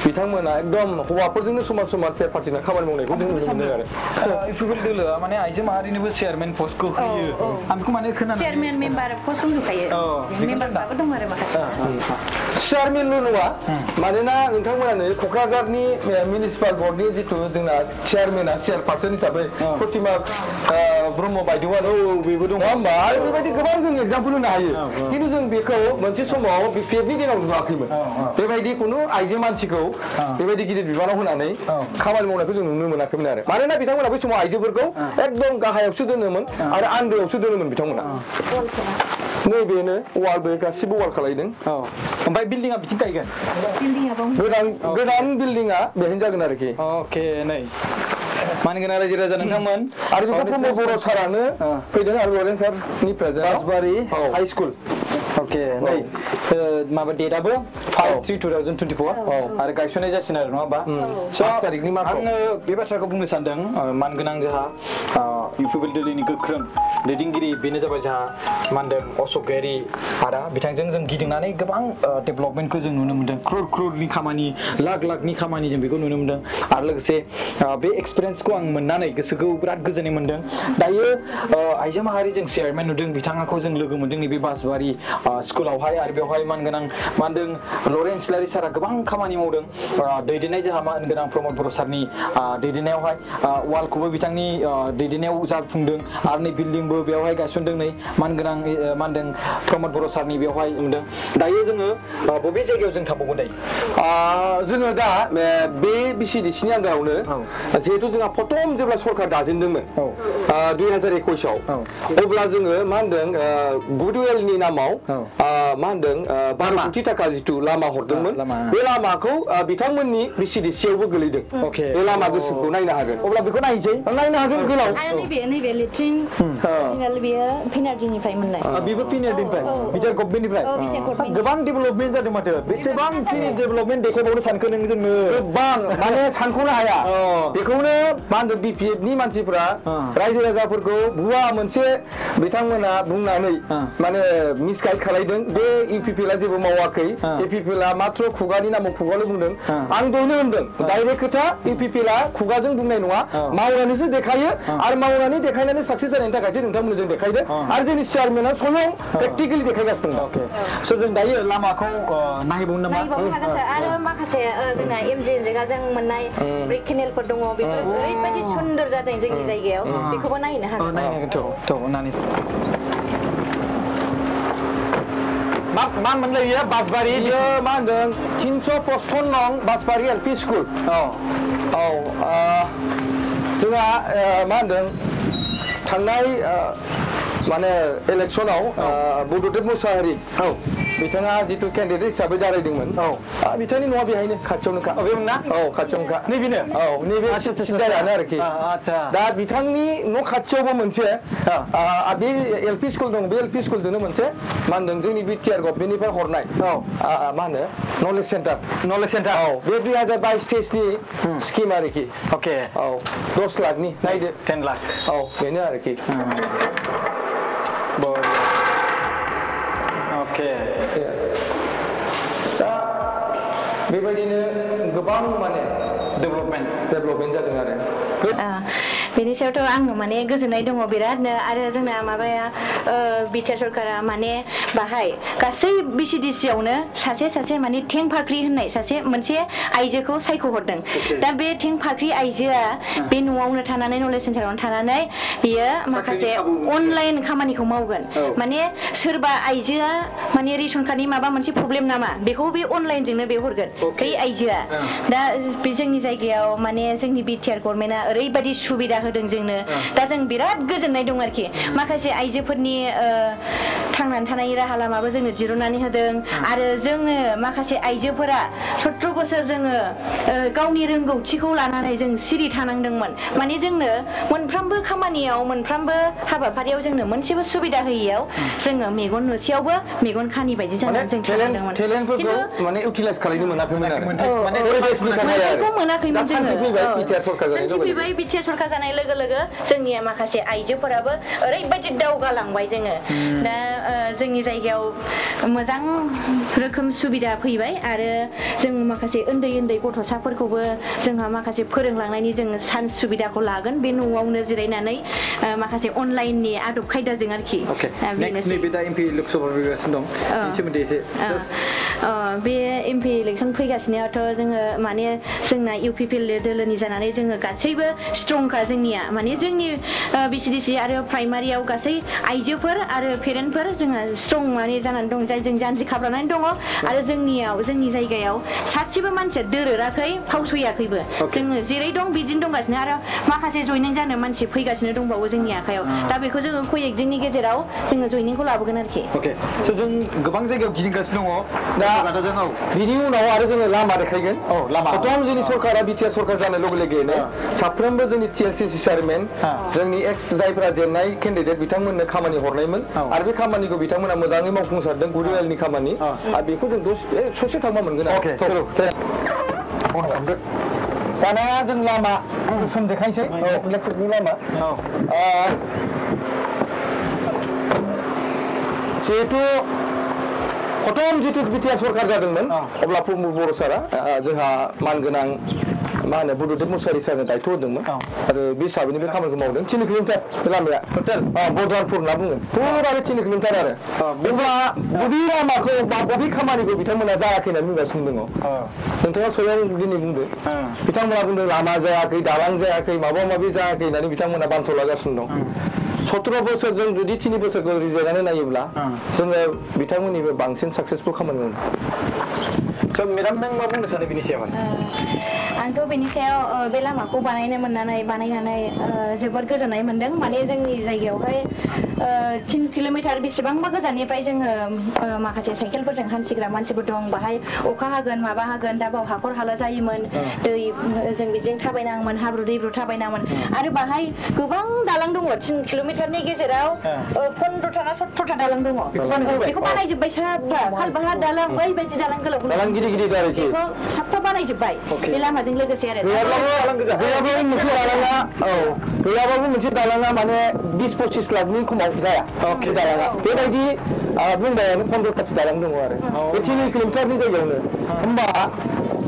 बिथांमोना एकदम हौवाफोरजोंनो समान समान फेर फाथिना खामानि मावनायखौ जों नुनो मोनो आरो इउपिपिएल दोलोआ माने आइजो माहारिनोबो चेयारमेन पस्टखौ होयो आं बेखौ माने खोनानो चेयारमेन मेम्बार पस्ट दंखायो मेम्बारबो दं आरो माखासे चेयारमेनल' नङा मानोना नोंथांमोनानो क'क्राझारनि मिउनिसिपाल बर्डनि जिथु जोंना चेयारमेना चेयारपारसन हिसाबै प्रतिमा ब्रह्म बायदेवआनो बेबो दङ होमबा आरो बेबायदि गोबां जों एग्जाम्पल होनो हायो खिन्थु जों बेखौ मोनसे समाव बिपिएफनि दिनाव नुवाखैमोन बेबायदि खुनु आइजो मानसिखौ बेबायदि गिदिर बिबानाव होनानै खामानि मावनायखौ जों नुनो मोनाखैमोन आरो मानोना बिथांमोना बै समाव आइजोफोरखौ एकदम गाहायावसो दोनोमोन आरो आन्दोआवसो दोनोमोन बिथांमोना नैबेनो वालबो गासिबो वाल खालायदों ओमफ्राय बिल्डिंआ बिथिं गायगोन गोदान बिल्डिंआ बेहायनो जागोन आरोखि अके नै मानगोनां रायजो राजा नोंथांमोन आरो बेखौ प्रमद बर' सारानो फैदों आरो लरेन सारनि प्रेजेन्ट बासबारि हाइ स्कुल अके नै माबा डेटआबो 5/3/2024 आरो गायसननाय जासिगोन आरो नङा होमबा आङो बे बाथ्राखौ बुंनो सानदों मानगोनां जोंहा इउपिपिएल दोलोनि गोख्रों दैदेनगिरि बेनो जाबाय जोंहा मानदों अशक गयारि आदा बिथांजों जों गिदिंनानै गोबां डेभेलपमेन्टखौ जों नुनो मोनदों क्र'रनि खामानि लाखनि खामानि जों बेखौ नुनो मोनदों आरो लोगोसे बे एक्सपिरियेन्सखौ आं मोननानै गोसोखौ बिराद गोजोननाय मोनदों दायो आइजो माहारि जों चेयारमेन नुदों बिथांखौ जों लोगो मोनदों नैबे बासबारि स्कुलावहाय आरो बेवहाय मानगोनां मानदों लरेन इस्लारि सारा गोबां खामानि मावदों दैदेननाय जोंहा मानगोनां प्रमद बर' सारनि दैदेननायावहाय वालखौबो बिथांनि दैदेननायाव जाफुंदों आरो नै बिल्डिंबो बेवहाय गायसनदों नै मानगोनां मानदों प्रमद बर' सारनि बेवहाय नुदों दायो जोङो बबे जायगायाव जों थांबावगोन दायो जोङो दा बे बिसिडिसिनि आन्दारावनो जिहेतु जोंहा प्रथम जेब्ला सरकार दाजेनदोंमोन 2021 अब्ला जोङो मा होनदों गुडविलनि नामाव मा होनदों 12 कोटि थाखा जितु लामा हरदोंमोन बे लामाखौ बिथांमोननि बिसिडिसियावबो गोलैदों बे लामा गोसोमखौ नायनो हागोन अब्ला बेखौ नायनोसै नायनो हागोन गोलाव नैबे लेट्रिन बेयो पिनार्जिनिफ्राय मोननाय बेबो पिनार्जिनिफ्राय बिटिआर गभर्नमेन्टनिफ्राय गोबां डेभेलपमेन्ट जादों माथो बेसेबां डेभेलपमेन्ट देखायबावनो सानखो नों जोंनो गोबां माने सानख'नो हाया बेखौनो मा होनदों बिपिएफनि मानसिफ्रा रायजो राजाफोरखौ भुवा मोनसे बिथांमोना बुंनानै माने मिसगाइड खालायदों जे इउपिपिएलआ जेबो मावाखै इउपिपिएलआ मात्र खुगानि नामाव खुगाल' बुंदों आं दहायनो होनदों डाइरेक्ट खोथा इउपिपिएलआ खुगाजों बुंनाय नङा मावनानैसो देखायो आरो मावनानै देखायनानै साक्सेस जानायनि थाखायसो नोंथांमोननो जों देखायदों आरो जोंनि चेयारमेना स्वयं प्रेक्टिकेलि देखायगासिनो दं स' जों दायो लामाखौ नायबावनो नामा आरो माखासे जोंना एमजि रेगाजों मोननाय ब्रिक केनेलफोर दङ बेफोर ओरैबायदि सुन्दर जादों जोंनि जायगायाव बेखौबो नायनो हागोन नायनो मा मोनलाय बियो बासबारि बियो मा होनदों 355 नं बासबारि एलपि स्कुल जोंहा मा होनदों थांनाय माने इलेक्सनाव बुद्धदेब मुसाहारि बिथाङा जितु केन्डिडेट हिसाबै दारायदोंमोन बिथांनि न'आ बेहायनो खाथियावनोखा बेमोन ना खाथियावनोखा नैबेनो नैबे सिदायानो आरोखि दा बिथांनि न' खाथियावबो मोनसे बे एलपि स्कुल दं बे एलपि स्कुलजोंनो मोनसे मा होनदों जोंनि बिटिआर गभर्नमेन्टनिफ्राय हरनाय मा होनो नलेज सेन्टार बे 2022-23नि स्किम आरोखि 10 लाखनि नायदो 10 लाख बेनो आरोखि दा बेबायदिनो गोबां माने डेभेलपमेन्ट जादों आरो बेनि सायावथ' आङो माने गोजोननाय दङ बिरादनो आरो जोंना माबाया बिटिआर सरकारा माने बाहाय गासै बिसिडिसियावनो सासे माने थें फाख्रि होननाय सासे मोनसे आइजोखौ सायख'हरदों दा बे थें फाख्रि आइजोआ बे न'आवनो थानानै नलेज सेन्टारावनो थानानै बियो माखासे अनलाइन खामानिखौ मावगोन माने सोरबा आइजोआ माने रेशन कार्डनि माबा मोनसे प्रब्लेम नामा बेखौ बे अनलाइनजोंनो बे हरगोन बै आइजोआ दा बे जोंनि जायगायाव माने जोंनि बिटिआर गभर्नमेन्टआ ओरैबायदि सुबिदा होदों जोंनो दा जों बिराद गोजोननाय दं आरोखि माखासे आइजोफोरनि थांनानै थानायनि राहा लामाबो जोंनो दिरुननानै होदों आरो जोङो माखासे आइजोफोरा 17 बोसोर जोङो गावनि रोंगौथिखौ लानानै जों सिरि थानांदोंमोन माने जोंनो मोनफ्रोमबो खामानियाव मोनफ्रोमबो हाबाफारियाव जोंनो मोनसेबो सुबिदा होयैयाव जोङो मेगन नुसेयावबो मेगन खानि बायदि जानानै जों थानांदोंमोन टेलेन्टफोरखौ माने इउटिलाइज खालामनो मोनाखैमोन आरो माने मोनाखैमोन जोङो फैबाय बिटिआर सरकार जानाय लोगो लोगो जोंनि माखासे आइजोफोराबो ओरैबायदि दावगालांबाय जोङो दा जोंनि जायगायाव मोजां रोखोम सुबिदा फैबाय आरो जों माखासे उन्दै गथ'साफोरखौबो जोंहा माखासे फोरोंलांनायनि जों चान्स सुबिदाखौ लागोन बे न'आवनो जिरायनानै माखासे अनलाइननि आदब खायदाजों आरोखि नैबे दा एमपि लोकसभा फैगासिनो दं बेनि सोमोन्दै एसे बे एमपि इलेक्सन फैगासिनोआथ' जोङो माने जोंना इउपिपिएल दोलोनि जानानै जोङो गासैबो स्ट्रंखा जोंनिया माने जोंनि बिसिडिसि आरो प्राइमारियाव गासै आइजोफोर आरो पेरेन्टफोर जोंहा स्ट्रं माने जानानै दं जाय जों जानजि खाब्रानानै दङ आरो जोंनि जायगायाव सासेबो मानसिया दोरोराखै फावसयाखैबो जोङो जेरै दं बिदिनो दंगासिनो आरो माखासे जयनिं जानो मानसि फैगासिनो दंबावो जोंनि आखायाव दा बेखौ जोङो कयेक दिननि गेजेराव जोङो जयनिंखौ लाबोगोन आरोखि जों गोबां जायगायाव गिदिंगासिनो दङ दा जों बिनि उनाव आरो जोङो लामा देखायगोन प्रथम जोंनि सरकारा बिटिआर सरकार जानाय लोगो लोगोनो साफ्रोमबो जोंनि टिएलसिसि चेयारमेन जोंनि एक्स जायफोरा जेननाय केन्डिडेट बिथांमोननो खामानि हरनायमोन आरो बे खामानिखौ बिथांमोना मोजाङै मावफुंसारदों गुडिवेलनि खामानि आरो बेखौ जों ससे थांबा मोनगोन दाना जों लामा सम देखायनोसै इलेक्ट्रिकनि लामा जिहेतु प्रथम जितु बिटिआर सरकार जादोंमोन अब्ला प्रमद बर' सारा जोंहा मानगोनां मा होनो बुद्धदेब मुसाहारि सारनो दायथ' होदोंमोन आरो बे हिसाबैनो बे खामानिखौ मावदों 3 किल'मिटार बे लामाया टटेल बर्डारपुर होनना बुङो फुरा 3 किल'मिटार आरो अब्ला बबे लामाखौ बा बबे खामानिखौ बिथांमोना जायाखै होननानै बुंगासिनो दङ नोंथाङा स्वयं दिनै बुंदो बिथांमोना बुंदों लामा जायाखै दालां जायाखै माबा माबि जायाखै होननानै बिथांमोना बानस'लागासिनो दं 17 बोसोरजों जुदि 3 बोसोरखौ रिजायनानै नायोब्ला जोङो बिथांमोननिबो बांसिन साक्सेसफुल खामानि मावो मेडाम नों मा बुंनो सानो बिनि सायाव आंथ' बेनि सायाव बे लामाखौ बानायनानै जोबोद गोजोननाय मोन्दों माने जोंनि जायगायावहाय 3 किल'मिटार बेसेबांबा गोजाननिफ्राय जोङो माखासे साइकेलफोरजों हान्थिग्रा मानसिफोर दं बाहाय अखा हागोन माबा हागोन दा बाव हाखर हाला जायोमोन दै जों बिजों थाबायनाङोमोन हाब्रु दैब्रु थाबायनाङोमोन आरो बाहाय गोबां दालां दङ 3 किल'मिटारनि गेजेराव 15था ना 17था दालां दङ बेखौ बानायजोब्बाय साफा खालबाहा दालां बैबायदि दालां गोलाव गिदिर आरोखि बेखौ साफा बानायजोब्बाय बे लामाजों लोगोसे आरो गैयाबाबो मोनसे दालाङा माने 20-25 लाखनि खमाव जाया दालाङा बेबायदि बुंबायानो 15थासो दालां दङ आरो बे 3 किल'मिटारनि जायगायावनो होमबा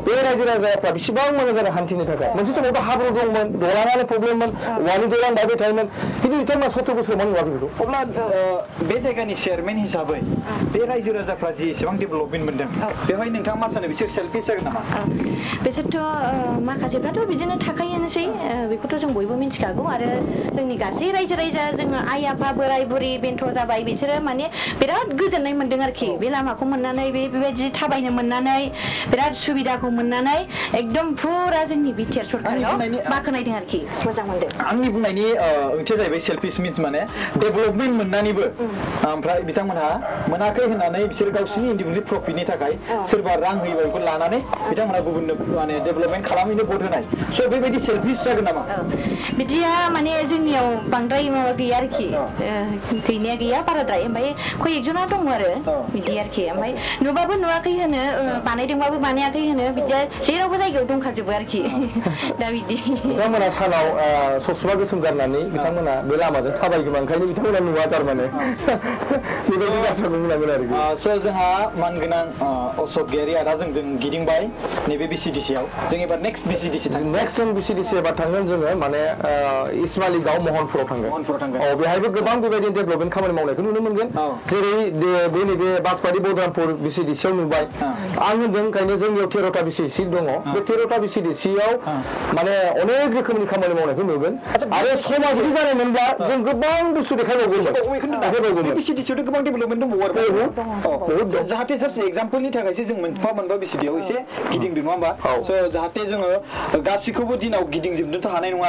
बे रायजो राजाफ्रा बेसेबां मोजां जादों हान्थिनो थाखाय मोनसे समावथ' हाब्रु दंमोन दलाङानो प्रब्लेममोन औवानि दलां बायबाय थायोमोन खिन्थु बिथांमोना 17 बोसोर मावनो नुवाखै बेखौ अब्ला बे जायगानि चेयारमेन हिसाबै बे रायजो राजाफ्रा जि एसेबां डेभेलपमेन्ट मोनदों बेवहाय नोंथाङा मा सानो बिसोर सेल्फिस जागोन नामा बिसोरथ' माखासेफ्राथ' बिदिनो थाखायोनोसै बेखौथ' जों बयबो मिथिखागौ आरो जोंनि गासै रायजो राजा जोङो आइ आफा बोराय बुरि बेन्थ' जाबाय बिसोरो माने बिराद गोजोननाय मोन्दों आरोखि बे लामाखौ मोननानै बेबायदि थाबायनो मोननानै बिराद सुबिदाखौ मोननानै एकदम फुरा जोंनि बिटिआर सरकाराव बाख्नायदों आरोखि मोजां मोनदों आंनि बुंनायनि ओंथिया जाहैबाय सेल्फिस मिन्स माने डेभेलपमेन्ट मोननानैबो ओमफ्राय बिथांमोनहा मोनाखै होननानै बिसोर गावसिनि इन्डिभिजुवेल प्रफिटनि थाखाय सोरबा रां होयोबा बेखौ लानानै बिथांमोनहा गुबुननो माने डेभेलपमेन्ट खालामैनो भट होनाय स' बेबायदि सेल्फिस जागोन नामा बिदिया माने जोंनियाव बांद्राय माबा गैया आरोखि गैनाया गैया बाराद्राय ओमफ्राय खयेकजना दङ आरो बिदि आरोखि ओमफ्राय नुबाबो नुवाखै होनो बानायदोंबाबो बानायाखै होनो बिदिया जेरावबो जायगायाव दंखाजोबो आरोखि दा बिदि बिथांमोना सानाव ससमा गोसोम गारनानै बिथांमोना बे लामाजों थाबायगोमा ओंखायनो बिथांमोना नुवा थारमाने बेबायदि बाथ्राखौ बुंनांगोन आरोखि स' जोंहा मानगोनां अशक गियारि आदा जों गिदिंबाय नैबे बिसिडिसियाव जों एबार नेक्स्ट बिसिडिसि थांगोन नेक्स्ट जों बिसिडिसि एबार थांगोन जोङो माने इस्माइलि गाव महनपुराव थांगोन बेहायबो गोबां बेबायदि डेभेलपमेन्ट खामानि मावनायखौ नुनो मोनगोन जेरै बे नैबे बासबारि बलरामपुर बिसिडिसियाव नुबाय आं होनदों ओंखायनो जोंनियाव 13टा बिसिडिसि दङ बे 13टा बिसिडिसियाव माने अनेक रोखोमनि खामानि मावनायखौ नुगोन आरो समा जुदि जानाय मोनब्ला जों गोबां बुस्थु देखायबावगोन बिसिडिसियावथ' गोबां डेभेलपमेन्ट दंबावो आरो जाहाथे जास्ट एग्जाम्पलनि थाखायसो जों मोनफा बिसिडियाव एसे गिदिंदों नङा होमबा स' जाहाथे जोङो गासिखौबो दिनाव गिदिंजोबनोथ' हानाय नङा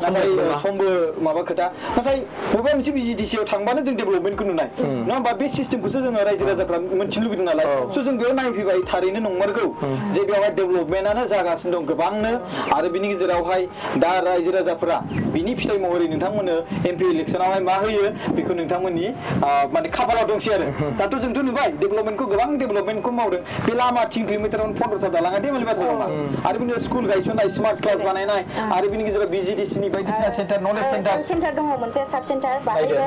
नाथाय समबो माबा खोथा नाथाय बबेबा मोनसे बिसिडिसियाव थांबानो जों डेभेलपमेन्टखौ नुनाय नङा होमबा बे सिस्टेमखौसो जोङो रायजो राजाफ्रा मोनथिनो लुबैदों नालाय स' जों बेयाव नायफैबाय थारैनो नंमारगौ जे बेवहाय डेभेलपमेन्टआनो जागासिनो दं गोबांनो आरो बिनि गेजेरावहाय दा रायजो राजाफोरा बिनि फिथाइ महरै नोंथांमोननो एमपि इलेक्सनावहाय मा होयो बेखौ नोंथांमोननि माने खाफालाव दंसै आरो दाथ' जोंथ' नुबाय डेभेलपमेन्टखौ गोबां डेभेलपमेन्टखौ मावदों बे लामा 3 किल'मिटारावनो 15टा दालाङा देमालि बाथ्रा नङा आरो बिनि स्कुल गायसननाय स्मार्ट क्लास बानायनाय आरो बिनि गेजेराव बिजिडिसिनि बायदिसिना सेन्टार नलेज सेन्टार दङ मोनसे साब सेन्टार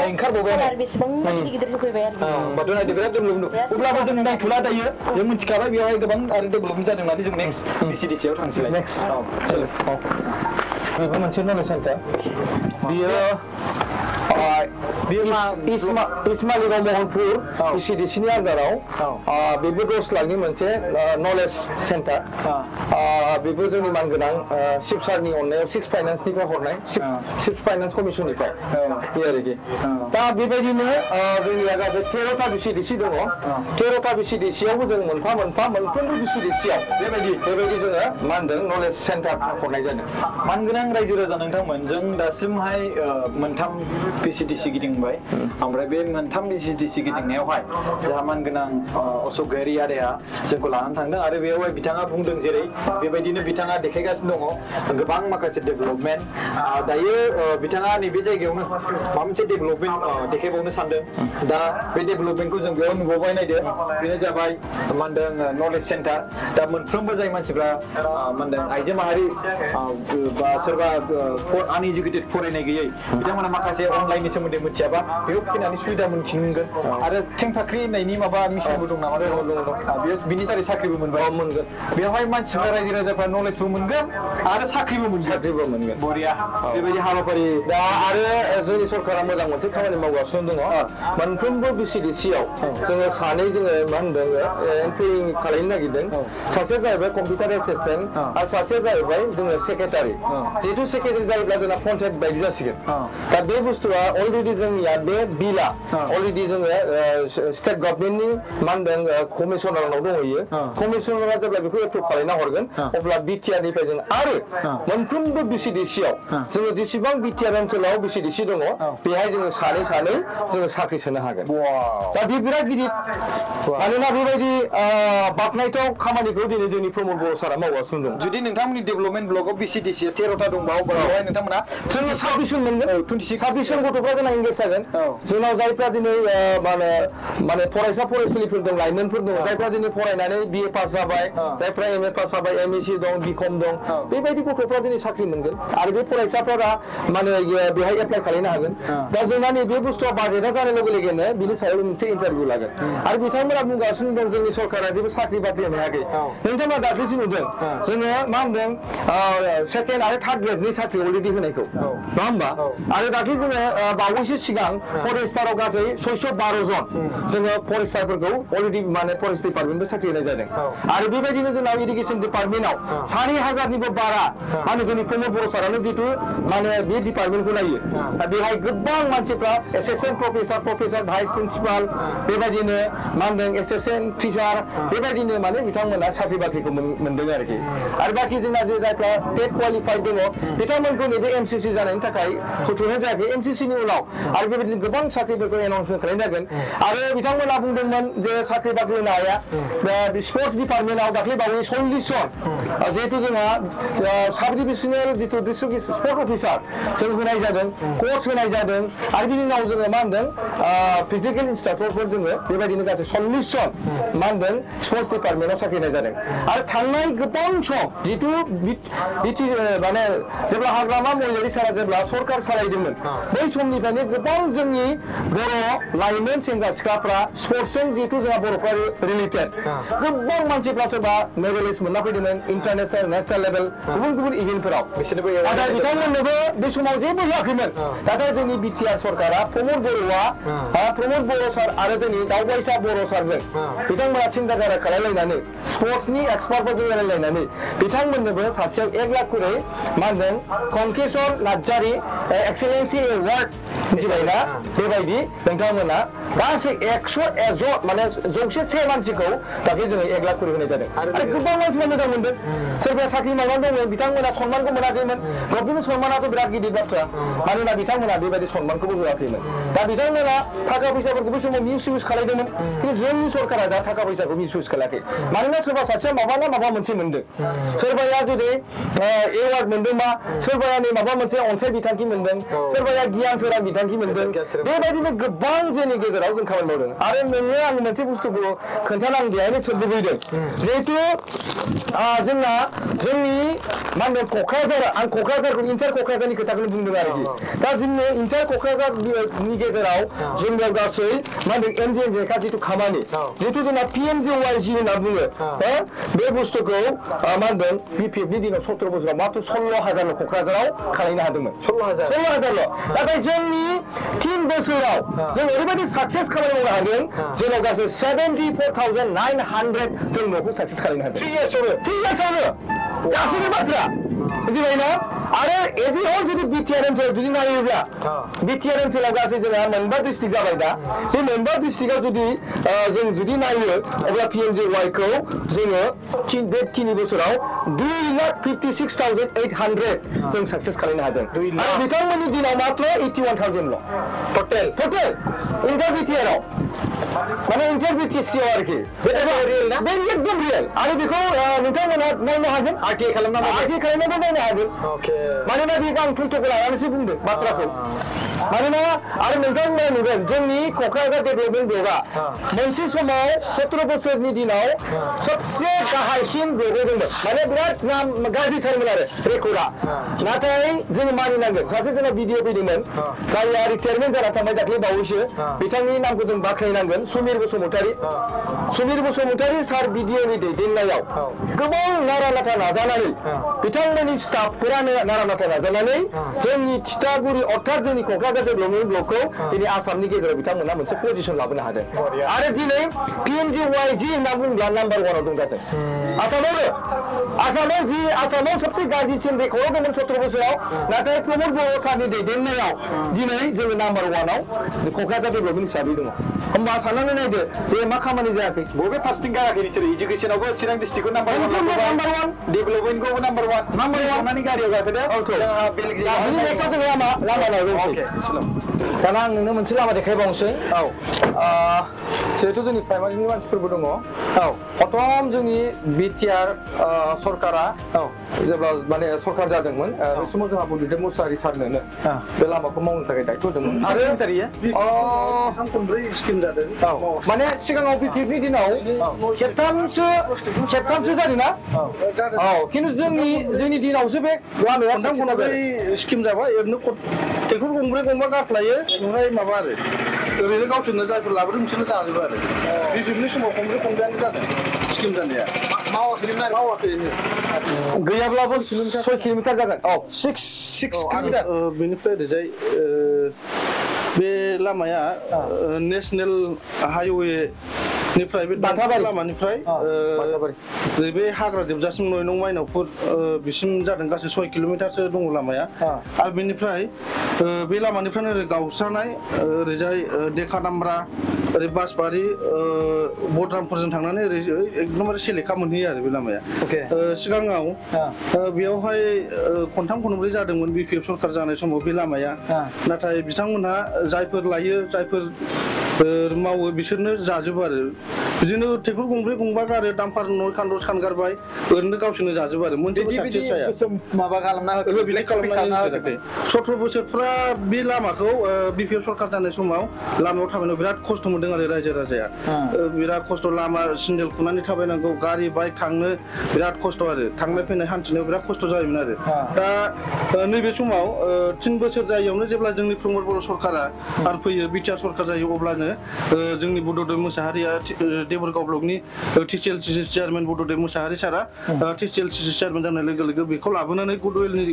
ओंखारबावबाय बेसेबां गिदिर होफैबाय आरो होमबाथ' नायदो बिराद डेभेलपमेन्ट अब्लाबो जों नायथ'ला दायो जों मिथिखाबाय बेवहाय गोबां आरो डेभेलपमेन्ट जादों होननानै जों नेक्स्ट बिसिडिसियाव थांसैलाय नेक्स्ट बेबो मोनसे नलेज सेन्टार बियो इस्माइलिगाव महनपुर बिसिडिसिनि आन्दाराव बेबो 10 लाखनि मोनसे नलेज सेन्टार बेबो जोंनि मानगोनां चिफ सारनि अननायाव 6 फाइनान्सनिफ्राय हरनाय 6 फाइनान्स कमिसननिफ्राय बे आरोखि दा बेबायदिनो जोंनिया गासै 13टा बिसिडिसि दङ 13टा बिसिडिसियावबो जों मोनफ्रोमबो बिसिडिसियाव बेबायदि जोङो मा होनदों नलेज सेन्टार हरनाय जादों मानगोनां रायजो राजा नोंथांमोन जों दासिमहाय मोनथाम बिसिडिसि गिदिंबाय ओमफ्राय बे मोनथाम बिसिडिसि गिदिंनायावहाय जोंहा मानगोनां अशक गियारि आदाया जोंखौ लानानै थांदों आरो बेवहाय बिथाङा बुंदों जेरै बेबायदिनो बिथाङा देखायगासिनो दङ गोबां माखासे डेभेलपमेन्ट दायो बिथाङा नैबे जायगायावनो माबा मोनसे डेभेलपमेन्ट देखायबावनो सानदों दा बे डेभेलपमेन्टखौ जों बेयाव नुबावबाय नायदो बेनो जाबाय मा होनदों नलेज सेन्टार दा मोनफ्रोमबो जाय मानसिफ्रा मा होनदों आइजो माहारि बा सोरबा आनइडुकेटेड फरायनाय गैयै बिथांमोना माखासे अनलाइननि सोमोन्दै मिथियाबा बेयाव फैनानै सुबिदा मोनगोन आरो थेंफाख्रि होननायनि माबा मिसनबो दं नामा बेयाव बिनि दारै साख्रिबो मोनगोन बेवहाय मानसिफ्रा रायजो राजाफ्रा नलेजबो मोनगोन आरो साख्रिबो मोनगोन बरिया बेबायदि हाबाफारि दा आरो जोंनि सरकारा मोजां मोनसे खामानि मावगासिनो दङ मोनफ्रोमबो बिसिडिसियाव जोङो सानै जोङो मा होनदों एन्ट्रि खालामनो नागिरदों सासे जाहैबाय कम्पिउटार एसिस्टेन्ट आरो सासे जाहैबाय जोङो सेक्रेटारि जिहेतु सेक्रेटारि जायोब्ला जोंना पन्सायत बायदि जासिगोन दा बे बुस्थुआ अलरेडि जोंनिया बे बिला अलरेडि जोङो स्टेट गभर्नमेन्टनि मा होनदों कमिसनारनाव दंहैयो कमिसनारा जेब्ला बेखौ एप्रुभ खालामना हरगोन अब्ला बिटिआरनिफ्राय जों आरो मोनफ्रोमबो बिसिडिसियाव जोङो जेसेबां बिटिआर ओनसोलाव बिसिडिसि दङ बेहाय जोङो सानै जोङो साख्रि सोनो हागोन दा बे बिराद गिदिर मानोना बेबायदि बाख्नायथाव खामानिखौ दिनै जोंनि प्रमद बर' सारा मावगासिनो दं जुदि नोंथांमोननि डेभेलपमेन्ट ब्लकआव बिसिडिसि 13टा दंबा अब्ला नोंथांमोना जोङो 26 जन मोनगोन 26 जन गथ'फ्रा जोंना इंगेज जागोन जोंनाव जायफ्रा दिनै माने फरायसा फरायसुलिफोर दं लाइमोनफोर दं जायफ्रा दिनै फरायनानै बिए पास जाबाय जायफ्रा एमए पास जाबाय एमएसि दं बिकम दं बेबायदि गथ'फ्रा दिनै साख्रि मोनगोन आरो बे फरायसाफोरा माने बेहाय एप्लाइ खालामनो हागोन दा जोंना नैबे बुस्थुआ बाजेटआ जानाय लोगो लोगोनो बिनि सायाव मोनसे इन्टारभिउ लागोन आरो बिथांमोना बुंगासिनो दं जोंनि सरकारा जेबो साख्रि बाख्रि मोनाखै नोंथांमोना दाख्लैसो नुदों जोङो मा होनदों सेकेन्ड आरो थार्ड ग्रेडनि साख्रि अलरेडि होनायखौ नङा होमबा आरो दाख्लै जोङो बावैसो सिगां फरेस्टाराव गासै 612 जन जोङो फरेस्टारफोरखौ अलरेडि माने फरेस्ट डिपार्टमेन्टबो साख्रि होनाय जादों आरो बेबायदिनो जोंनाव इरिगेसन डिपार्टमेन्टआव 4,000निबो बारा माने जोंनि प्रमद बर' सारानो जितु माने बे डिपार्टमेन्टखौ नायो बेहाय गोबां मानसिफ्रा एसिस्टेन्ट प्रफेसार भाइस प्रिन्सिपाल बेबायदिनो मा होनदों एसिस्टेन्ट टिचार बेबायदिनो माने बिथांमोना साख्रि बाख्रिखौ मोनदों आरोखि आरो बाखि जोंना जे जायफ्रा टेट क्वालिफाइड दङ बिथांमोनखौ नैबे एमसिसि जानायनि थाखाय होथ'नाय जायाखै एमसिसिनि बिनि उनाव आरो बेबायदिनो गोबां साख्रिफोरखौ एनाउन्समेन्ट खालामनाय जागोन आरो बिथांमोना बुंदोंमोन जे साख्रि बाख्रि होनो हाया दा स्पर्ट्स डिपार्टमेन्टआव दाख्लै बावै 40 जन जिहेतु जोंहा साब डिभिजनेल जितु डिस्ट्रिक्ट स्पर्ट अफिसार जों होनाय जादों कोच होनाय जादों आरो बिनि उनाव जोङो मा होनदों फिजिकेल इन्सट्राक्टरफोर जोङो बेबायदिनो गासै 40 जन मा होनदों स्पर्ट्स डिपार्टमेन्टआव साख्रि होनाय जादों आरो थांनाय गोबां सम जितु माने जेब्ला हाग्रामा महिलारि सारा जेब्ला सरकार सालायदोंमोन बै समनिफ्रायनो गोबां जोंनि बर' लाइमोन सेंग्रा सिख्लाफ्रा स्पर्ट्सजों जिहेतु जोंहा बर'फ्रा रिलेटेड गोबां मानसिफ्रा सोरबा मेडेलिस्ट मोनना फैदोंमोन इन्टारनेशनेल नेशनेल लेभेल गुबुन गुबुन इभेन्टफोराव नाथाय बिथांमोननोबो बे समाव जेबो होआखैमोन नाथाय जोंनि बिटिआर सरकारा प्रमद बर' सार आरो जोंनि दावबायसा बर' सारजों बिथांमोना सिन्था धारा खालामलायनानै स्पर्ट्सनि एक्सपार्टफोरजों रायलायनानै बिथांमोननोबो सासेयाव 1 लाख खरै मा होनदों कंकेशर नार्जारि एक्सेलेन्सि एवार्ड मिथिबायना बेबायदि नोंथांमोना गासै 101 माने 101 मानसिखौ दाख्लै जोङो 1 लाख खरै होनाय जादों आरो गोबां मानसिफ्रा मोजां मोनदों सोरबा साख्रि मावनानै दङ बिथांमोना सन्मानखौ मोनाखैमोन गभर्नमेन्ट सन्मानाथ' बिराद गिदिर बाथ्रा मानोना बिथांमोना बेबायदि सन्मानखौबो होआखैमोन दा बिथांमोना थाखा फैसाफोरखौ बै समाव मिस इउज खालामदोंमोन खिन्थु जोंनि सरकारा दा थाखा फैसाखौ मिस इउज खालामाखै मानोना सोरबा सासेया माबा मोनसे मोनदों सोरबाया जुदि एवार्ड मोनदोंबा सोरबाया नै माबा मोनसे अनसाय बिथांखि मोनदों सोरबाया गियान सोरां बिथांखि मोनदों बेबायदिनो गोबां जोंनि गेजेराव जों खामानि मावदों आरो नोङो आं मोनसे बुस्थुखौ खोन्थानो आं बेहायनो लुबैदों जिहेतु जोंना जोंनि मा होनदों क'क्राझार आं क'क्राझारखौ इन्टार क'क्राझारनि खोथाखौनो बुंदों आरोखि दा जोंनो इन्टार क'क्राझारनि गेजेराव जोंनियाव गासै मा होनदों एनडिएनजेखा जिथु खामानि जिहेतु जोंना पिएमजेवाइजि होनना बुङो बे बुस्थुखौ मा होनदों बिपिएफनि दिनाव 17 बोसोराव मात्र 16,000 क'क्राझाराव खालामनो हादोंमोन 16,000 नाथाय जोंनि 3 बोसोराव जों ओरैबायदि साक्सेस खामानि मावनो हादों जोंनाव गासै 74,900 जों न'खौ साक्सेस खालामनो हादों 3 इयार्सआवनो गासैबो बाथ्रा बुजिबायना आरो एजिहल जुदि बिटिआर ओनसोलाव जुदि नायोब्ला बिटिआर ओनसोलाव गासै जोंहा मोनबा डिस्ट्रिक्ट जाबाय दा बे मोनबा डिस्ट्रिक्टआव जुदि जों जुदि नायो अब्ला पिएमजेवाइखौ जोङो बे 3 बोसोराव 2,56,800 जों साक्सेस खालामनो हादों आरो बिथांमोननि दिनाव मात्र 81,000ल' टटेल इन्टार बिटिआरआव माने इन्टार बिटिसिआव आरोखि बे एकदम रियेल आरो बेखौ नोंथांमोना नायनो हागोन आरटिआइ खालामनाबो नायनो हागोन मानोना बे आं फट'खौ लानानैसो बुंदों बाथ्राखौ मानोना आरो नोंथांमोना नुगोन जोंनि क'क्राझार डेभेलपमेन्ट ब्लकआ मोनसे समाव 17 बोसोरनि दिनाव सबसे गाहायसिन ब्लकआव दंमोन माने बिराद गाज्रिथारमोन आरो रेकर्डआ नाथाय जोङो मानिनांगोन सासे जोंना भिडिअ फैदोंमोन जायहा रिटायारमेन्ट जाना थांबाय दाख्लै बावैसो बिथांनि नामखौ जों बाख्नायनांगोन सुमिर बसुमतारी सार भिडिअनि दैदेननायाव गोबां नारा नाथा नाजानानै बिथांमोननि स्टाफफोरानो नारा नाथा नाजानानै जोंनि थिथागुरि अर्थात जोंनि क'क्राझार डेभेलपमेन्ट ब्लकखौ दिनै आसामनि गेजेराव बिथांमोना मोनसे पजिसन लाबोनो हादों आरो दिनै पिएमजेवाइजि होनना बुङोब्ला नाम्बार 1आव दं जादों आसामाव सबसे गाज्रिसिन रेकर्डआव दंमोन 17 बोसोराव नाथाय प्रमद बर' सारनि दैदेननायाव दिनै जोङो नाम्बार 1आव क'क्राझार डेभेलपमेन्ट हिसाबै दङ होमबा साननानै नायदो जे मा खामानि जायाखै बबे फारसेथिं गाराखै नोंसोर इडुकेसनावबो चिरां डिस्ट्रिक्टखौ नाम्बार 1 डेभेलपमेन्टखौबो नाम्बार 1 नानै गारियाव गाखोदो जोंहा बेलेग लामा नायबाय दाना आं नोंनो मोनसे लामा देखायबावनोसै जिहेतु जोंनि प्राइमारिनि मानसिफोरबो दङ प्रथम जोंनि बिटिआर सरकारा जेब्ला माने सरकार जादोंमोन बे समाव जोंहा बुदिदेब मुसाहारि सारनो बे लामाखौ मावनो थाखाय दायथ' होदोंमोन आरो स्किम जादों माने सिगाङाव बिपिएफनि दिनाव खेबथामसो जादों ना खिन्थु जोंनि दिनावसो बे लामाया स्किम जाबाय ओरैनो ट्रेक्टर गंब्रै गंबा गाफ्लायो ओमफ्राय माबा आरो ओरैनो गावसोरनो जायफोर लाबोदों बिसोरनो जाजोबो आरो बिपिएफनि समाव खंब्रै खंबायानो जादों स्किम जानाया मावाखै गैयाब्लाबो 6 किल'मिटार जागोन 6 किल'मिटार बेनिफ्राय ओरैजाय बे लामाया नेसनेल हाइवे निफ्राय बे दानथाबारि लामानिफ्राय बे हाग्रा जोबजासिम नयनं माइनावपुर बिसिम जादों गासै 6 किल'मिटारसो दङ लामाया आरो बेनिफ्राय बे लामानिफ्रायनो ओरै गावस्रानाय ओरैजाय देखा दामब्रा ओरै बासबारि बद्रामफोरजों थांनानै ओरै एकदमबारे सेलेखा मोनहैयो आरो बे लामाया सिगाङाव बेयावहाय खनथाम खनब्रै जादोंमोन बिपिएफ सरखार जानाय समाव बे लामाया नाथाय बिथांमोनहा जायफोर लायो जायफोर मावो बिसोरनो जाजोबो आरो बिदिनो ट्रेक्टर गंब्रै गंबा गारो दाम्पार 9 खान 10 खान गारबाय ओरैनो गावसोरनो जाजोबो आरो मोनसेबो साक्सेस जाया माबा खालामना हो बिदि खालामनानै 17 बोसोरफ्रा बे लामाखौ बिपिएफ सरखार जानाय समाव लामायाव थाबायनो बिराद खस्थ' मोनदों आरो रायजो राजाया बिराद खस्थ' लामा सिन्देल खुनानै थाबायनांगौ गारि बाइक थांनो बिराद खस्थ' आरो थांनाय फैनाय हान्थिनायाव बिराद खस्थ' जायोमोन आरो दा नैबे समाव 3 बोसोर जायैयावनो जेब्ला जोंनि प्रमद बर' सरकारा आरो फैयो बिटिआर सरकार जायो अब्लानो जोंनि बड'देब मोसाहारिया देबरगाव ब्लकनि टिसिएलसिसि चेयारमेन बड'देब मोसाहारि सारा टिसिएलसिसि चेयारमेन जानाय लोगो लोगो बेखौ लाबोनानै गुडविलनि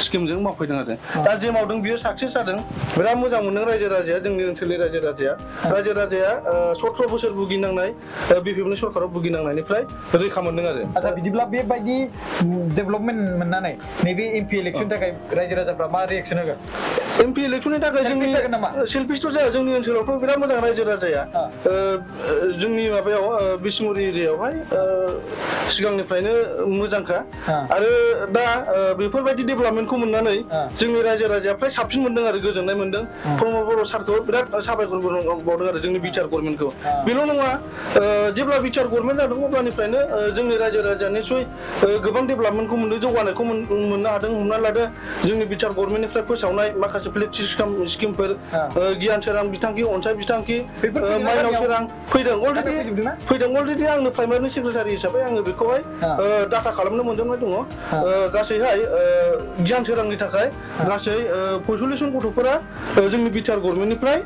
स्किमजों मावफैदों आरो दा जे मावदों बियो साक्सेस जादों बिराद मोजां मोनदों रायजो राजाया जोंनि ओनसोलनि रायजो राजाया 17 बोसोर भुगिनांनाय बिपिएफनि सरकाराव भुगिनांनायनिफ्राय रैखा मोनदों आरो आচ্ছা बिदिब्ला बेबायदि डेभेलपमेन्ट मोननानै नैबे एमपि इलेक्सन थाखाय रायजो राजाफ्रा मा रिएक्सन होगोन एमपि इलेक्सननि थाखाय जोंनि सेल्फिसथ' जाया जोंनि ओनसोलावथ' बिराद मोजां रायजो राजाया जोंनि माबायाव बिसमुरि एरियायावहाय सिगांनिफ्रायनो मोजांखा आरो दा बेफोरबायदि डेभेलपमेन्टखौ मोननानै जोंनि रायजो राजाया फ्राय साबसिन मोनदों आरो गोजोननाय मोनदों प्रमद बर' सारखौ बिराद साबायखर बावदों आरो जोंनि बिटिआर गभर्नमेन्टखौ बेल' नङा जेब्ला बिटिआर गभर्नमेन्ट जादों अब्लानिफ्रायनो जोंनि रायजो राजाया निस्सय गोबां डेभेलपमेन्टखौ मोनदों जौगानायखौ मोननो हादों हमना लादो जोंनि बिटिआर गभर्नमेन्टनिफ्राय फोसावनाय माखासे फ्लेक्सि स्किमफोर गियान सोरां बिथांखि अनसाय बिथांखि माइनाव सोरां फैदों अलरेडि आंनो प्राइमारि सेक्रेटारि हिसाबै आङो बेखौहाय डाटा खालामनो मोनदोंमोन दङ गासैहाय गियान सोरांनि थाखाय गासै 45 गथ'फोरा जोंनि बिटिआर गभर्नमेन्टनिफ्राय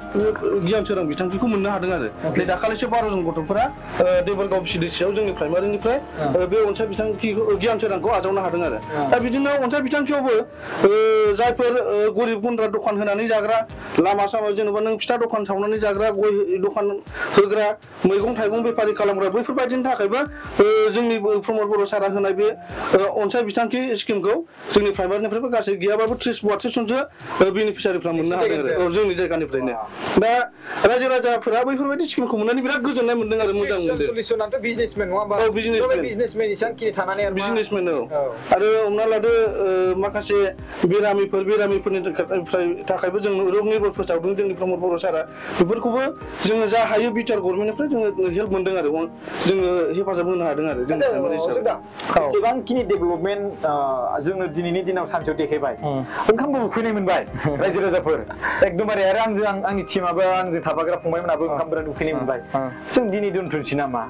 गियान सोरां बिथांखिखौ मोननो हादों आरो नै दाखालिसो 12 जन गथ'फोरा देबरगाव सिडिसिआव जोंनि प्राइमारिनिफ्राय बे अनसाय बिथांखिखौ गियान सोरांखौ आजावनो हादों आरो दा बिदिनो अनसाय बिथांखियावबो जायफोर गरिब गुन्द्रा दखान होनानै जाग्रा लामा सामा जेनेबा नों फिथा दखान सावनानै जाग्रा गय दखान होग्रा मैगं थाइगं बेफारि खालामग्रा बैफोरबायदिनि थाखायबो जोंनि प्रमद बर' सारा होनाय बे अनसाय बिथांखि स्किमखौ जोंनि प्राइमारिनिफ्रायबो गासै गैयाबाबो 30-32 जनसो बेनिफिसियारिफ्रा मोननो हादों आरो जोंनि जायगानिफ्रायनो दा रायजो राजाफोरा बैफोरबायदि स्किमखौ मोननानै बिराद गोजोननाय मोनदों आरो मोजां मोनदों सल्युसनाथ' बिजनेसमेन नङा होमबा बिजनेसमेन इसांखिनि थानानै बिजनेसमेन आरो हमना लादो माखासे बेरामिफोरनि थाखायबो जों रग निर्भर फोसावदों जोंनि प्रमद बर' सारा बेफोरखौबो जोङो जा हायो बिटिआर गभर्नमेन्टनिफ्राय जोङो हेल्प मोनदों आरो जोङो हेफाजाब होनो हादों आरो जोंनि प्राइमारि हिसाबै एसेबांखिनि डेभेलपमेन्ट जोंनो दिनैनि दिनाव सानसेयाव देखायबाय ओंखामबो उखैनाय मोनबाय रायजो राजाफोर एकदमबारे आरो आंनि टिमाबो आंजों थाफाग्रा फंबायमोनाबो ओंखाम बिराद उखैनाय मोनबाय जों दिनै दोनथ'नोसै नामा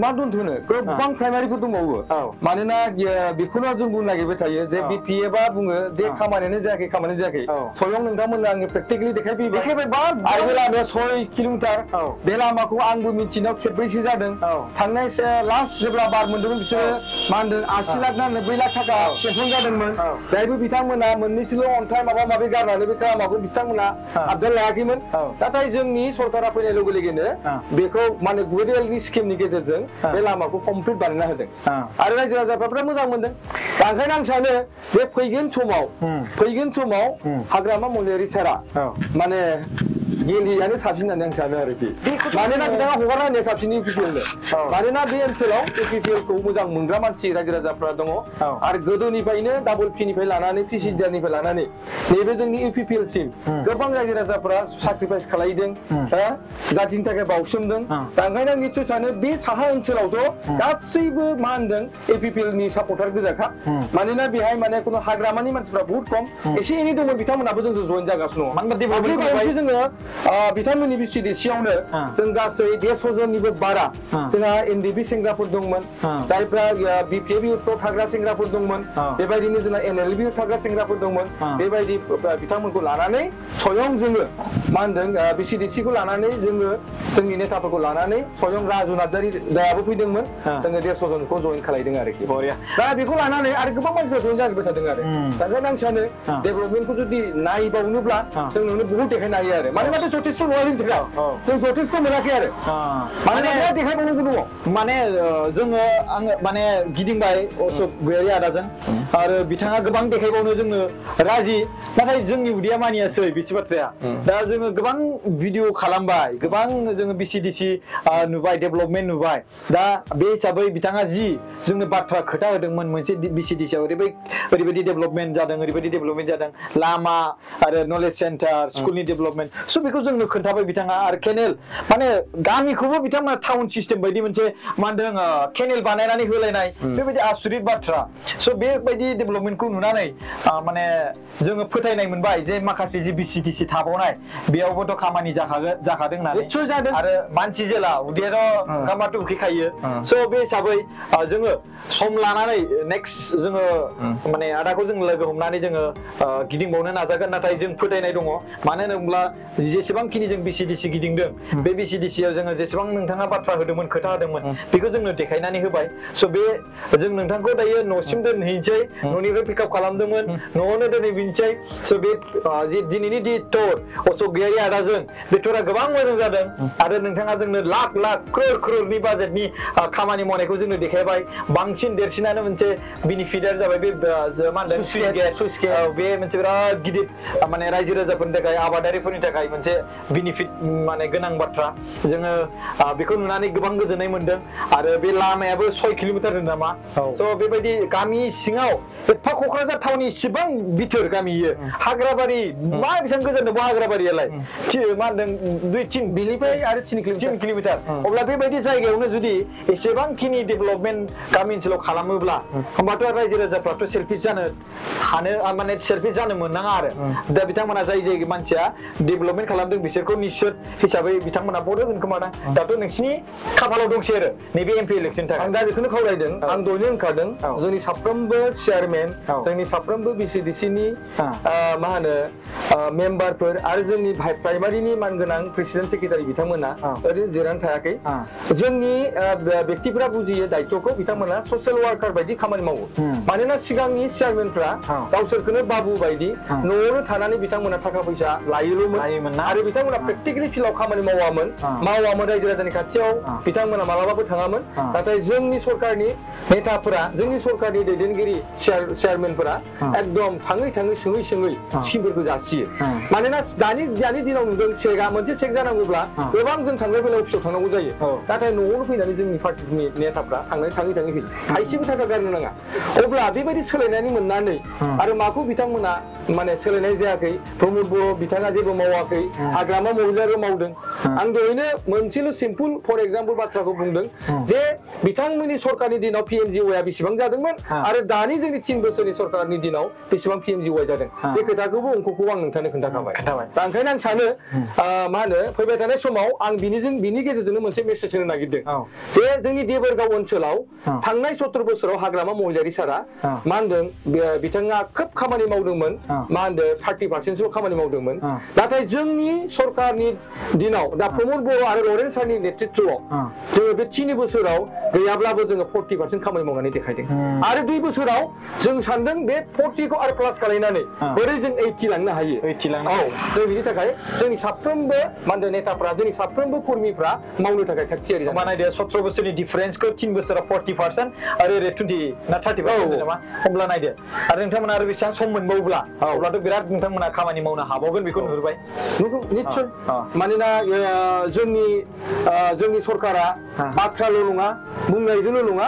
मा दोनथ'नो गोबां प्राइमारिफोर दंबावो मानोना बेखौनो जों बुंनो नागिरबाय थायो जे बिपिएफआ बुङो जे खामानियानो जायाखै स्वयं नोंथांमोननो आङो प्रेक्टिकेलि देखायबाय आरो बे लामाया 6 किल'मिटार बे लामाखौ आंबो मिथिनायाव खेबब्रैसो जादों थांनाय लास्ट जेब्ला बार मोनदोंमोन बिसोरो मा होनदों 80 लाख ना 90 लाख थाखा सेंसन जादोंमोन जायबो बिथांमोना मोननैसोल' अन्थाइ माबा माबि गारनानै बे लामाखौ बिथांमोना आबदाल लायाखैमोन नाथाय जोंनि सरकारा फैनाय लोगो लोगोनो बेखौ माने गुडविलनि स्किमनि गेजेरजों बे लामाखौ कमप्लिट बानायना होदों आरो रायजो राजाफ्रा मोजां मोनदों ओंखायनो आं सानो जे फैगोन समाव हाग्रामा महिलारि सारा माने गेलेयानो साबसिन होननानै आं सानो आरोखि मानोना बिथाङा हगारना होनाया साबसिन इउपिपिएलनो मानोना बे ओनसोलाव इउपिपिएलखौ मोजां मोनग्रा मानसि रायजो राजाफ्रा दङ आरो गोदोनिफ्रायनो डाबल पिनिफ्राय लानानै पिसिडिआरनिफ्राय लानानै नैबे जोंनि इउपिपिएलसिम गोबां रायजो राजाफ्रा साक्रिफाइस खालामदों जातिनि थाखाय बावसोमदों दा ओंखायनो आं निस्सय सानो बे साहा ओनसोलावथ' गासैबो मा होनदों इउपिपिएलनि सापर्टार गोजाखा मानोना बेहाय माने खुनु हाग्रामानि मानसिफ्रा बहुत खम एसे एनै दङ बिथांमोनाबो जोंजों जइन जागासिनो दङ मानोना जोङो बिथांमोननि बिसिडिसियावनो जों गासै 150 जननिबो बारा जोंहा एनडिबि सेंग्राफोर दंमोन जायफ्रा बिपिएफ इउथफ्राव थाग्रा सेंग्राफोर दंमोन बेबायदिनो जोंहा एनएलबि थाग्रा सेंग्राफोर दंमोन बेबायदि बिथांमोनखौ लानानै स्वयं जोङो मा होनदों बिसिडिसिखौ लानानै जोङो जोंनि नेताफोरखौ लानानै स्वयं राजु नार्जारि दायाबो फैदोंमोन जोङो 150 जनखौ जइन खालामदों आरोखि दा बेखौ लानानै आरो गोबां मानसिफ्रा जइन जाजोबबाय थादों आरो दा ओंखायनो आं सानो डेभेलपमेन्टखौ जुदि नायबावनोब्ला जों नुनो बहुत देखायनो हायो आरो मानोना बेफोराथ' जथेस्थ' नङा जोंनि थाखाय जों जथेस्थ' मोनाखै आरो माने देखायबावनांगौ दङ माने जोङो आङो माने गिदिंबाय अशोक गयारि आदाजों आरो बिथाङा गोबां देखायबावनो जोंनो राजि नाथाय जोंनि उदैया मानियासै बेसो बाथ्राया दा जोङो गोबां भिडिअ खालामबाय गोबां जोङो बिसिडिसि नुबाय डेभेलपमेन्ट नुबाय दा बे हिसाबै बिथाङा जि जोंनो बाथ्रा खोथा होदोंमोन मोनसे बिसिडिसिआव ओरैबायदि डेभेलपमेन्ट जादों ओरैबायदि डेभेलपमेन्ट जादों लामा आरो नलेज सेन्टार स्कुलनि डेभेलपमेन्ट स' बेखौ जोंनो खोन्थाबाय बिथाङा आरो केनेल माने गामिखौबो बिथांमोना टाउन सिस्टेम बायदि मोनसे मा होनदों केनेल बानायनानै होलायनाय बेबायदि आसुरित बाथ्रा स' बेबायदि डेभेलपमेन्टखौ नुनानै माने जोङो फोथायनाय मोनबाय जे माखासे जि बिसिडिसि थाबावनाय बेयावबोथ' खामानि जाखादों होननानै निस्सय जादों आरो मानसि जेला उदैयाथ' ओंखामाथ' उखैखायो स' बे हिसाबै जोङो सम लानानै नेक्स्ट जोङो माने आदाखौ जों लोगो हमनानै जोङो गिदिंबावनो नाजागोन नाथाय जों फोथायनाय दङ मानो होनोब्ला जेसेबांखिनि जों बिसिडिसि गिदिंदों बे बिसिडिसिआव जोङो जेसेबां नोंथाङा बाथ्रा होदोंमोन खोथा होदोंमोन बेखौ जोंनो देखायनानै होबाय स' बे जों नोंथांखौ दायो न'सिम दोनहैनोसै न'निफ्राय पिकआप खालामदोंमोन न'आवनो दोनहैफिनसै स' बे दिनैनि जि टुर अशोक गयारि आदाजों बे टुरा गोबां मोजां जादों आरो नोंथाङा जोंनो लाख क्ररनि बाजेटनि खामानि मावनायखौ जोंनो देखायबाय बांसिन देरसिनानो मोनसे बेनिफिटआ जाबाय बे मा होनदों सुइस गेट बे मोनसे बिराद गिदिर माने रायजो राजाफोरनि थाखाय आबादारिफोरनि थाखाय मोनसे बेनिफिट माने गोनां बाथ्रा जोङो बेखौ नुनानै गोबां गोजोननाय मोनदों आरो बे लामायाबो 6 किल'मिटार होनो नामा स' बेबायदि गामि सिङाव एफा क'क्राझार टाउननि इसिबां बिथोर गामि इयो हाग्राबारि मा बेसेबां गोजान दं हाग्राबारियालाय मा होनदों 2-3 बिनिफ्राय आरो 3 किल'मिटार अब्ला बेबायदि जायगायावनो जुदि एसेबांखिनि डेभेलपमेन्ट गामि ओनसोलाव खालामोब्ला होमबाथ' रायजो राजाफ्राथ' सेल्फिस जानो हानो माने सेल्फिस जानो मोननाङा आरो दा बिथांमोना जाय मानसिया डेभेलपमेन्ट खालामदों बिसोरखौ निश्चित हिसाबै बिथांमोना भट होगोन खोमा दाथ' नोंसिनि खाफालाव दंसै आरो नैबे एमपि इलेक्सन थाखाय आं दा बेखौनो खावलायदों आं दहायनो होनखादों जोंनि साफ्रोमबो चेयारमेन जोंनि साफ्रोमबो बिसिडिसिनि मा होनो मेम्बारफोर आरो जोंनि प्राइमारिनि मानगोनां प्रेसिडेन्ट सेक्रेटारि बिथांमोना ओरैनो जिरायनानै थायाखै जोंनि व्यक्तिफोरा बुजियो दायित्वखौ बिथांमोना ससियेल वार्कार बायदि खामानि मावो मानोना सिगांनि चेयारमेनफ्रा गावसोरखौनो बाबु बायदि न'आवनो थानानै बिथांमोना थाखा फैसा लायोमोन आरो बिथांमोना प्रेक्टिकेलि फिल्डआव खामानि मावामोन रायजो राजानि खाथियाव बिथांमोना मालाबाबो थाङामोन नाथाय जोंनि सरकारनि नेताफोरा जोंनि सरकारनि दैदेनगिरि चेयारमेनफोरा एकदम थाङै सोङै स्किमफोरखौ जासियो मानोना दानि दिनाव नुदों मोनसे चेक जानांगौब्ला गोबां जों थांलाय फैलाय अफिसाव थांनांगौ जायो नाथाय न'आवनो फैनानै जोंनि पार्टिनि नेताफ्रा थाङै फैयो थाइसेबो थाखा गारनो नाङा अब्ला बेबायदि सोलायनानै मोननानै आरो माखौ बिथांमोना माने सोलायनाय जायाखै प्रमद बर' बिथाङा जेबो मावाखै हाग्रामा महिलायाबो मावदों आं दहायनो मोनसेल' सिम्पल फर एग्जाम्पल बाथ्राखौ बुंदों जे बिथांमोननि सरकारनि दिनाव PMGY बेसेबां जादोंमोन आरो दानि जोंनि 3 बोसोरनि सरकारनि दिनाव बेसेबां PMGY जादों बे खोथाखौबो अंकखौ आं नोंथांनो खोन्थाखाबाय दा ओंखायनो आं सानो मा होनो फैबाय थानाय समाव आं बिनि गेजेरजोंनो मोनसे मेसेज होनो नागिरदों जे जोंनि देबोरगाव ओनसोलाव थांनाय 17 बोसोराव हाग्रामा महिलारि सारा मा होनदों बिथाङा खोब खामानि मावदोंमोन मा होनदों 30% खामानि मावदोंमोन नाथाय जोंनि सरकारनि दिनाव दा प्रमद बर' आरो लरेन सारनि नेतृत्वआव जोङो बे 3 बोसोराव गैयाब्लाबो जोङो 40% खामानि मावनानै देखायदों आरो 2 बोसोराव जों सानदों बे 40 खौ आरो प्लास खालायनानै बोरै जों 80 लांनो हायो जों बिनि थाखाय जोंनि साफ्रोमबो मा होनदों नेताफ्रा जोंनि साफ्रोमबो कर्मिफ्रा मावनो थाखाय थाग थियारि जाबाय नायदो 17 बोसोरनि डिफारेन्सखौ 3 बोसोराव 40% आरो ओरै 20 ना 30% नामा अब्ला नायदो आरो नोंथांमोना आरो बेसेबां सम मोनबावोब्ला अब्लाथ' बिराद नोंथांमोना खामानि मावनो हाबावगोन बेखौ नुहुरबाय निश्चय मानोना जोंनि सरकारा बाथ्राल' नङा बुंनायजोंल' नङा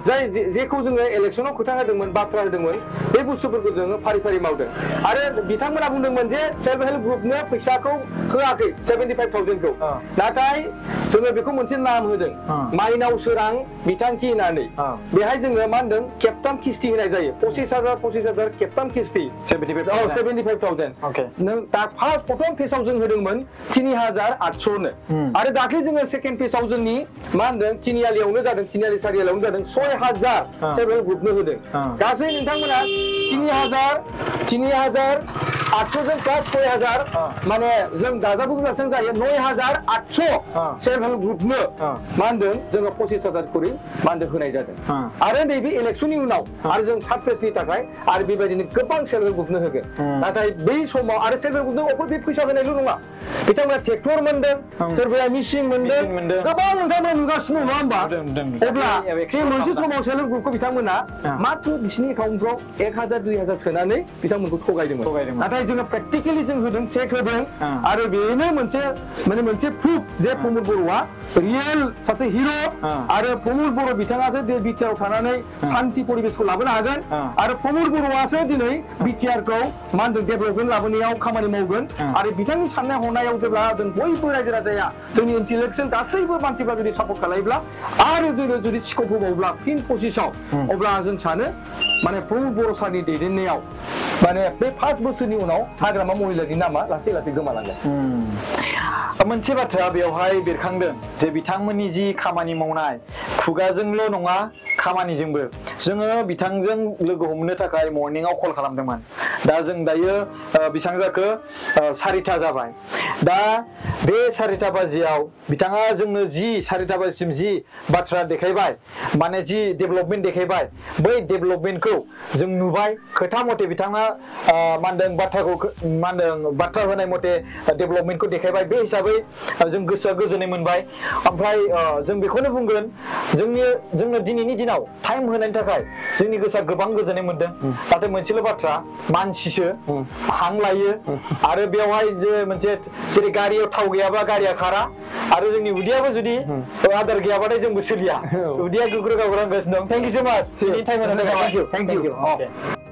जाय जेखौ जोङो इलेक्सनाव खोथा होदोंमोन बाथ्रा होदोंमोन बे बुस्थुफोरखौ जोङो फारि फारि मावदों आरो बिथांमोना बुंदोंमोन जे सेल्फ हेल्प ग्रुपनो फैसाखौ होआखै 75,000खौ नाथाय जोङो बेखौ मोनसे नाम होदों माइनाव सोरां बिथांखि होननानै बेहाय जोङो मा होनदों खेबथाम किस्ति होनाय जायो 25,000 खेबथाम किस्ति 75,000 नों दा फार्स्ट प्रथम फेसाव जों होदोंमोन 3,800नो आरो दाख्लै जोङो सेकेन्ड फेसाव जोंनि मा होनदों तिनिआलियावनो जादों तिनिआलि सारिआलियावनो जादों 6,000 सेल्फ हेल्प ग्रुपनो होदों गासै नोंथांमोना 3,000 800 जों प्लास 6000 माने जों दाजाबोब्ला जों जायो 9800 सेल्फ हेल्प ग्रुपनो मा होनदों जोङो 25000 करि मा होनदों होनाय जादों आरो नैबे इलेक्सननि उनाव आरो जों थार्ड फेजनि थाखाय आरो बेबायदिनो गोबां सेल्फ हेल्प ग्रुपनो होगोन नाथाय बै समाव आरो सेल्फ हेल्प ग्रुपनो अकल बे फैसा होनायल' नङा बिथांमोना ट्रेक्टर मोनदों सोरबाया मिसिन मोनदों गोबां नोंथांमोना नुगासिनो नङा होमबा अब्ला बे मोनसे समाव सेल्फ हेल्प ग्रुपखौ बिथांमोना मात्र बिसिनि एकाउन्टफ्राव 1000 2000 सोनानै बिथांमोनखौ थगायदोंमोन नाथाय जोङो प्रेक्टिकेलि जों होदों चेक होदों आरो बेनो मोनसे प्रुफ जे प्रमद बर'आ रियेल सासे हिरो आरो प्रमद बर' बिथाङासो बे बिटिआर थानानै शान्ति परिबेसखौ लाबोनो हागोन आरो प्रमद बर'आसो दिनै बिटिआरखौ मा होनदों डेभेलपमेन्ट लाबोनायाव खामानि मावगोन आरो बिथांनि साननाय हनायाव जेब्ला जों बयबो रायजो राजाया जोंनि इन्टेलेक्चुयेल गासैबो मानसिफ्रा जुदि सापर्ट खालायोब्ला आरो जोङो जुदि स्कप होबावब्ला फिन पजिसनाव अब्ला जों सानो माने प्रमद बर' सारनि दैदेननायाव माने बे 5 बोसोरनि उनाव हाग्रामा महिलानि नामा लासै लासै गोमालांगोन मोनसे बाथ्रा बेवहाय बेरखांदों जे बिथांमोननि जि खामानि मावनाय खुगाजोंल' नङा खामानिजोंबो जोङो बिथांजों लोगो हमनो थाखाय मर्निंआव कल खालामदोंमोन दा जों दायो बेसेबां जाखो 4टा जाबाय दा बे 4टा बाजियाव बिथाङा जोंनो जि 4टा बाजिसिम जि बाथ्रा देखायबाय माने जि डेभेलपमेन्ट देखायबाय बै डेभेलपमेन्टखौ जों नुबाय खोथा मथे बिथाङा मा होनदों बाथ्राखौ मा होनदों बाथ्रा होनाय मथे डेभेलपमेन्टखौ देखायबाय बे हिसाबै जों गोसोआ गोजोननाय मोनबाय ओमफ्राय जों बेखौनो बुंगोन जोंनो दिनैनि दिनाव टाइम होनायनि थाखाय जोंनि गोसोआ गोबां गोजोननाय मोनदों नाथाय मोनसेल' बाथ्रा मानसिसो हां लायो आरो बेवहाय जे मोनसे जेरै गारियाव थाव गैयाबा गारिया खारा आरो जोंनि उदैयाबो जुदि आदार गैयाबाथाय जोंबो सोलिया उदैया गुग्रु गाग्रांगासिनो दं थेंक इउ सो माच टाइम होनायनि थाखाय थेंक इउ